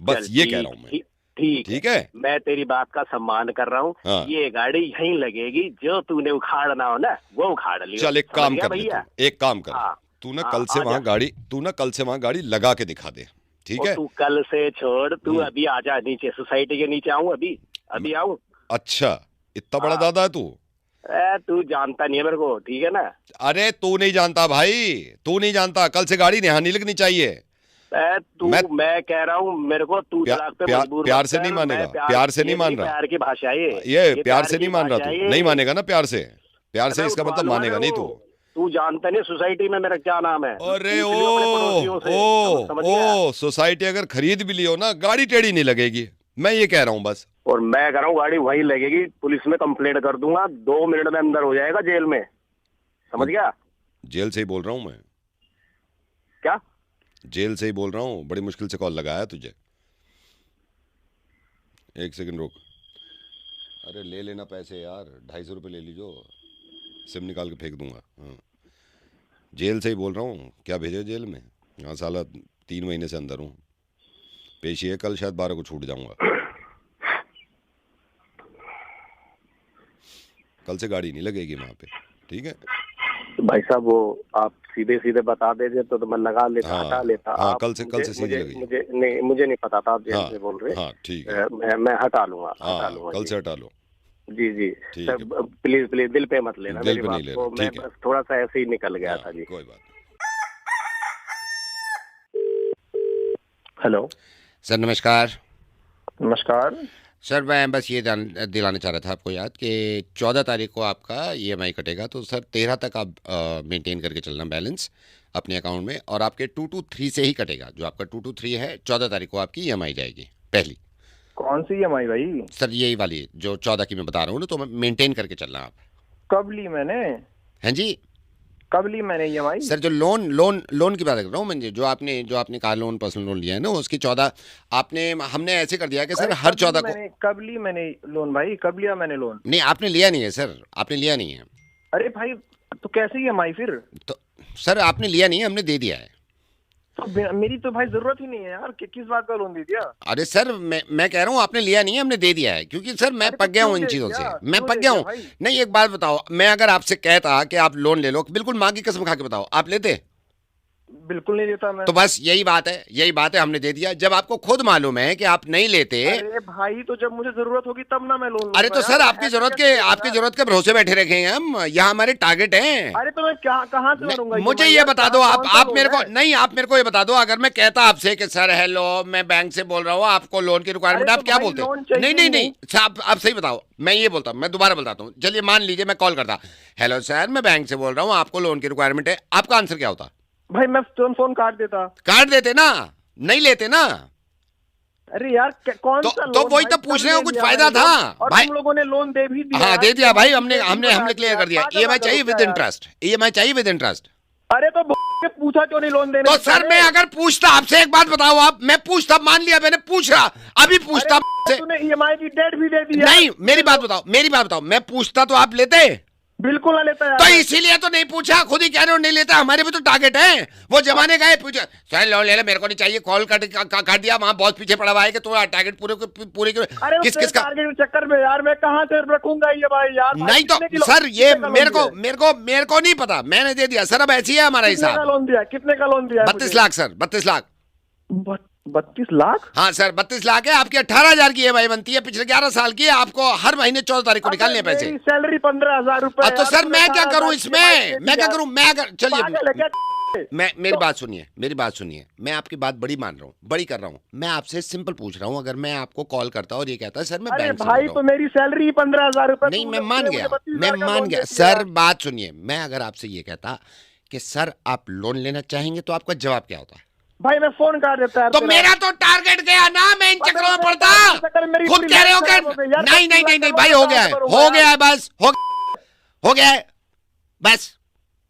बस ये कह रहा हूँ मैं। ठीक है, मैं तेरी बात का सम्मान कर रहा हूँ। हाँ। ये गाड़ी यहीं लगेगी, जो तूने उखाड़ना हो ना वो उखाड़ लियो। चल एक काम कर भैया, एक काम कर। हाँ। तू ना कल से वहां गाड़ी लगा के दिखा दे, ठीक है? तू कल से छोड़, तू अभी आजा नीचे, सोसाइटी के नीचे आऊं? अभी आऊं? अच्छा इतना बड़ा दादा है तू? तू जानता नहीं है मेरे को, ठीक है ना? अरे तू नहीं जानता भाई, तू नहीं जानता। कल से गाड़ी यहाँ नहीं लगनी चाहिए। मैं कह रहा हूँ, मेरे को तू प्यार से नहीं मानेगा, प्यार से नहीं मान रहा। प्यार की भाषा है ये प्यार से नहीं मान रहा तू, नहीं मानेगा ना प्यार से इसका मतलब मानेगा नहीं तू जानता नहीं सोसाइटी में मेरा क्या नाम है? अरे ओ सोसाइटी अगर खरीद भी लियो ना, गाड़ी टेढ़ी नहीं लगेगी, मैं ये कह रहा हूँ बस। और मैं कह रहा हूँ गाड़ी वहीं लगेगी, पुलिस में कंप्लेंट कर दूंगा, 2 मिनट में अंदर हो जाएगा जेल में, समझ गया? जेल से ही बोल रहा हूँ मैं। क्या? जेल से ही बोल रहा हूँ, बड़ी मुश्किल से कॉल लगाया तुझे। एक सेकंड रुक। अरे ले लेना पैसे यार, 250 रुपये ले लीजो, सिम निकाल के फेंक दूंगा। हाँ, जेल से ही बोल रहा हूँ। क्या भेजो जेल में? हाँ साला 3 महीने से अंदर हूँ। पेशी है कल, शायद 12 को छूट जाऊंगा। कल से गाड़ी नहीं लगेगी वहाँ पे, ठीक है? भाई साहब वो आप सीधे सीधे बता देते तो मैं लगा लेता, हाँ, हटा लेता। हाँ, आप कल से सीधी लगेगी। मुझे नहीं पता था आप जेल हाँ, से बोल रहे। हाँ ठीक है। मैं हटा लूंगा, हाँ, कल जी। से हटा लो। जी जी ठीक सर, है। प्लीज प्लीज दिल पे मत लेना दिल मेरी पे बात नहीं को, लेना, मैं ठीक है। बस थोड़ा सा ऐसे ही निकल गया हाँ, था जी। कोई बात हेलो सर नमस्कार। नमस्कार। सर मैं बस ये दिलाना चाह रहा था आपको याद कि 14 तारीख को आपका ईएमआई कटेगा, तो सर 13 तक आप मेंटेन करके चलना बैलेंस अपने अकाउंट में, और आपके 223 से ही कटेगा। जो आपका 223 है, 14 तारीख को आपकी ईएमआई जाएगी पहली। कौन सी ईएमआई भाई? सर यही वाली जो 14 की मैं बता रहा हूँ ना, तो मेंटेन करके चलना आप। कब ली मैंने? हैं जी? कब ली मैंने ईएमआई? सर जो लोन की बात कर रहा हूँ मैं, जो आपने कार लोन पर्सनल लोन लिया है ना, उसकी 14 हमने ऐसे कर दिया कि सर हर 14 को। कब ली मैंने लोन भाई? कब लिया मैंने लोन? नहीं आपने लिया नहीं है सर, आपने लिया नहीं है। अरे भाई तो कैसे ईएमआई फिर? तो सर आपने लिया नहीं है, हमने दे दिया है। तो मेरी तो भाई जरूरत ही नहीं है यार, किस बात का लोन दे दिया? अरे सर मैं कह रहा हूँ आपने लिया नहीं है, हमने दे दिया है, क्योंकि सर मैं पक गया हूँ इन चीजों से, मैं पक गया हूँ। नहीं एक बात बताओ, मैं अगर आपसे कहता कि आप लोन ले लो, बिल्कुल माँ की कसम खा के बताओ, आप लेते? बिल्कुल नहीं लेता मैं। तो बस यही बात है, हमने दे दिया। जब आपको खुद मालूम है कि आप नहीं लेते। अरे भाई तो जब मुझे जरूरत होगी तब ना मैं लोन। अरे तो सर आपकी जरूरत के भरोसे बैठे रखेंगे हम, यहाँ हमारे टारगेट हैं। अरे तो मैं कहाँ से भरूंगा? मुझे ये बता दो, आप मेरे को नहीं, आप मेरे को ये बता दो, अगर मैं कहता आपसे कि सर हेलो मैं बैंक से बोल रहा हूँ, आपको लोन की रिक्वायरमेंट, आप क्या बोलते? नहीं आप सही बताओ। मैं ये बोलता हूँ, मैं दोबारा बताता हूँ। चलिए मान लीजिए मैं कॉल करता, हेलो सर मैं बैंक से बोल रहा हूँ, आपको लोन की रिक्वायरमेंट है, आपका आंसर क्या होता? भाई मैं फोन काट देता। काट देते ना, नहीं लेते ना। अरे यार कौन सा लोन? तो वही तो पूछ रहे हो, कुछ फायदा था और भाई? तुम लोगों ने लोन दे भी दिया। हाँ दे दिया भाई, हमने क्लियर कर दिया। ईएमआई चाहिए विद इंटरेस्ट, ईएमआई चाहिए विद इंटरेस्ट। अरे तो पूछा क्यों नहीं लोन देने? तो सर मैं अगर पूछता आपसे, एक बात बताओ आप, मैं पूछता, मान लिया मैंने पूछ रहा, अभी पूछता, तूने ईएमआई की डेट भी दे दी। नहीं मेरी बात बताओ, मैं पूछता तो आप लेते? बिल्कुल ना लेता यार। तो इसीलिए तो नहीं पूछा, खुद ही कह रहे हो नहीं लेता। हमारे भी तो टारगेट है, वो जमाने का है। पूछा सर लोन ले ले, मेरे को नहीं चाहिए, कॉल काट दिया, वहां बहुत पीछे पड़ा हुआ है कि तुम्हारा टारगेट पूरे किस का टारगेट चक्कर में यार मैं कहां से रखूंगा ये भाई यार? नहीं तो सर ये मेरे को नहीं पता, मैंने दे दिया सर। अब ऐसी है हमारा हिसाब। लोन दिया? कितने का लोन दिया? 32 लाख सर, 32 लाख। 32 लाख? हाँ सर 32 लाख है। आपकी 18,000 की ईएमआई बनती है, पिछले 11 साल की है। आपको हर महीने 14 तारीख को निकालने पैसे। सैलरी 15,000 रुपए। तो सर मैं क्या करूं इसमें? मैं क्या करूं? मैं अगर चलिए मेरी बात सुनिए, मैं आपकी बात बड़ी मान रहा हूँ, बड़ी कर रहा हूँ। मैं आपसे सिंपल पूछ रहा हूँ, अगर मैं आपको कॉल करता और ये कहता सर मैं बैंक से बोल रहा हूं, तो मेरी सैलरी 15,000 रुपए। नहीं मैं मान गया सर। बात सुनिए, मैं अगर आपसे ये कहता कि सर आप लोन लेना चाहेंगे, तो आपका जवाब क्या होता है? भाई मैं फोन काट देता है। तो मेरा तो टारगेट गया ना, मैं इन चक्रों में पड़ता। खुद कह रहे हो कि नहीं भाई, हो गया है बस, हो गया है बस,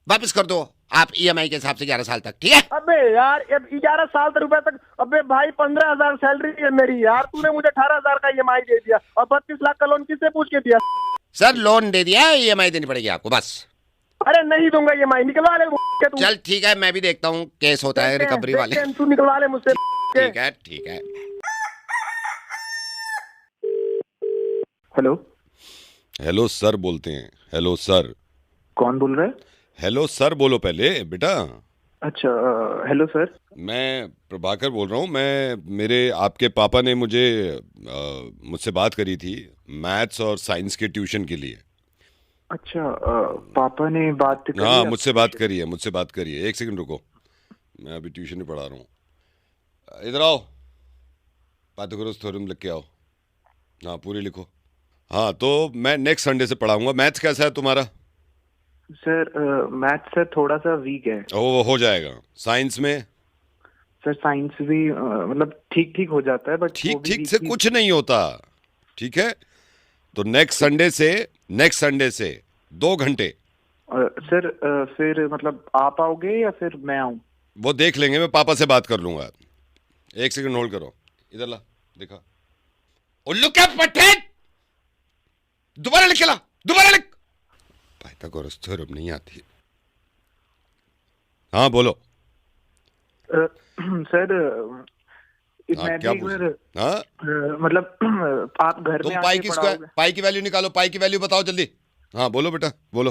वापस कर दो आप ईएमआई के हिसाब से 11 साल तक, ठीक है? अबे यार 11 साल रुपए तक। अबे भाई 15,000 सैलरी है मेरी यार, तूने मुझे 18,000 का ईएमआई दे दिया, और 32 लाख का लोन किससे पूछ के दिया? सर लोन दे दिया, ईएमआई देनी पड़ेगी आपको बस। अरे नहीं दूंगा ईएमआई, निकलवा ले तू। चल ठीक है, मैं भी देखता हूँ केस होता है रिकवरी वाले। तू निकलवा ले मुझसे। ठीक है। हेलो सर बोलते हैं। Hello sir. कौन बोल रहा है? हेलो सर बोलो पहले बेटा। अच्छा हेलो सर। मैं प्रभाकर बोल रहा हूँ। मेरे आपके पापा ने मुझसे बात करी थी मैथ्स और साइंस के ट्यूशन के लिए। अच्छा पापा ने बात करी? हाँ मुझसे बात करी है। एक सेकंड रुको, मैं अभी ट्यूशन में पढ़ा रहा हूँ। इधर आओ, पाइथागोरस थ्योरम लिख के आओ। हाँ पूरी लिखो। हाँ तो मैं नेक्स्ट संडे से पढ़ाऊंगा। मैथ्स कैसा है तुम्हारा? सर मैथ्स सर थोड़ा सा वीक है। वो हो जाएगा। साइंस में? सर साइंस भी मतलब ठीक ठीक हो जाता है, बट ठीक ठीक से कुछ नहीं होता, ठीक है? तो नेक्स्ट संडे से 2 घंटे सर फिर मतलब आप आओगे या फिर मैं आऊँ? वो देख लेंगे, मैं पापा से बात कर लूंगा। 1 सेकंड होल्ड करो, इधर ला, दिखा। उल्लू क्या पट्टे, दोबारा लिख के ला, दोबारा लिख। पाइथागोरस थ्योरम नहीं आती। हाँ बोलो। सर मैं क्या भी एक पूछ बार हाँ? मतलब आप घर तुम में पाई आके की स्क्वायर, पढ़ाओगे? पाई की वैल्यू निकालो, पाई की वैल्यू बताओ जल्दी। हाँ बोलो बेटा, बोलो।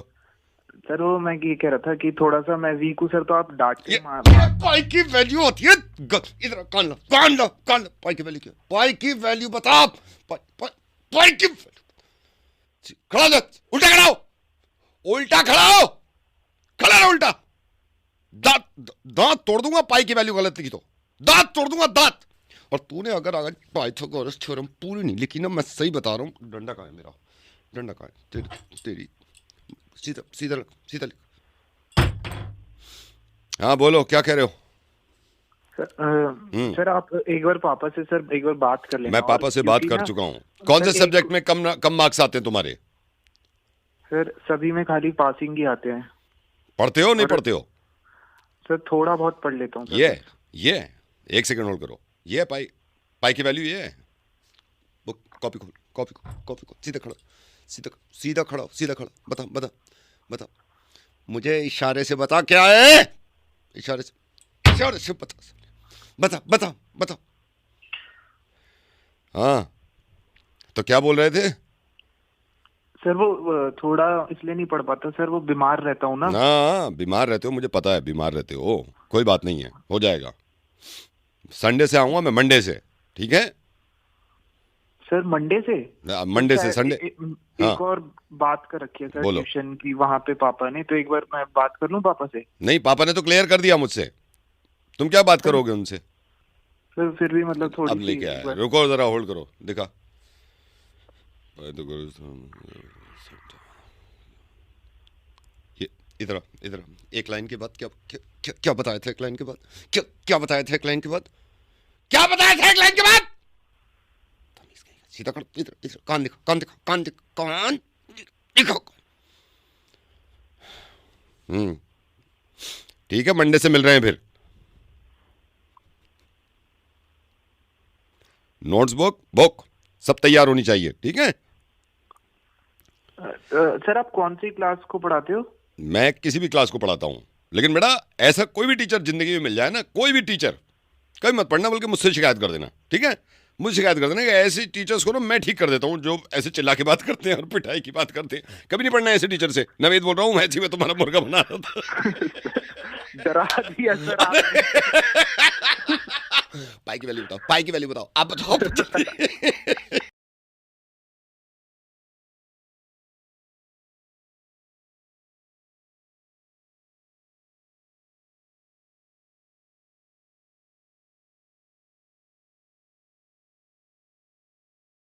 सर वो मैं ये कह रहा था कि थोड़ा सा मैं वीक हूँ सर, तो आप डांट के पाई की वैल्यू होती है, इधर कान लो, कान लो, कान लो। पाई की वैल्यू क्या? पाई की वैल्यू बताओ। पाई की खड़ा हो, उल्टा खड़ा हो, उल्टा खड़ा हो, खड़ा रहो उल्टा। दांत तोड़ दूंगा पाई की वैल्यू गलत लिखी तो, दांत तोड़ दूंगा दांत। और तूने अगर पाइथागोरस थ्योरम पूरी नहीं लिखी ना, मैं सही बता रहा हूँ। डंडा कहाँ है मेरा, डंडा कहाँ है तेरी सीधा सीधा सीधा लिख। हाँ बोलो, क्या कह रहे हो? सर आप एक बार पापा से सर एक बार बात कर लेना। मैं पापा से बात कर चुका हूँ। कौन से सब्जेक्ट में कम मार्क्स आते हैं तुम्हारे? सर सभी में खाली पासिंग ही आते हैं। पढ़ते हो नहीं पढ़ते हो? सर थोड़ा बहुत पढ़ लेता हूँ। ये 1 सेकंड होल्ड करो। ये पाई की वैल्यू ये है। बुक कॉपी खोल, सीधा खड़ा, सीधा खड़ा, बता। मुझे इशारे से बता क्या है, इशारे से बता। हाँ तो क्या बोल रहे थे? सर वो थोड़ा इसलिए नहीं पढ़ पाता सर, वो बीमार रहता हूँ ना। हाँ बीमार रहते हो, मुझे पता है बीमार रहते हो। कोई बात नहीं है, हो जाएगा। संडे से आऊंगा मैं, मंडे से, ठीक है? सर मंडे से संडे। एक और बात कर रखी है सर ट्यूशन की वहाँ पे पापा ने, तो एक बार मैं बात कर लूँ पापा से? नहीं, पापा ने तो क्लियर कर दिया मुझसे, तुम क्या बात करोगे उनसे? सर फिर भी मतलब थोड़ी अब लेके आया, रुको जरा, होल्ड करो, दिखा। ये इधर एक लाइन के बाद क्या बताया था? एक लाइन के बाद क्या बताया था? एक लाइन के बाद क्या बताया था? एक लाइन के बाद सीधा कर, इधर कान दिखो। ठीक है, मंडे से मिल रहे हैं फिर। नोट्स बुक सब तैयार होनी चाहिए, ठीक है? सर आप कौन सी क्लास को पढ़ाते हो? मैं किसी भी क्लास को पढ़ाता हूँ, लेकिन बेटा ऐसा कोई भी टीचर जिंदगी में मिल जाए ना, कोई भी टीचर, कभी मत पढ़ना, बल्कि मुझसे शिकायत कर देना, ठीक है? मुझे शिकायत कर देना कि ऐसे टीचर्स को ना मैं ठीक कर देता हूँ जो ऐसे चिल्ला के बात करते हैं और पिटाई की बात करते हैं। कभी नहीं पढ़ना ऐसे टीचर से। नवेद बोल रहा हूँ, मैथी में तुम्हारा मुर्गा बना रहा था। डरा दिया सर आपने। पाई की वैल्यू बताओ, आप बताओ।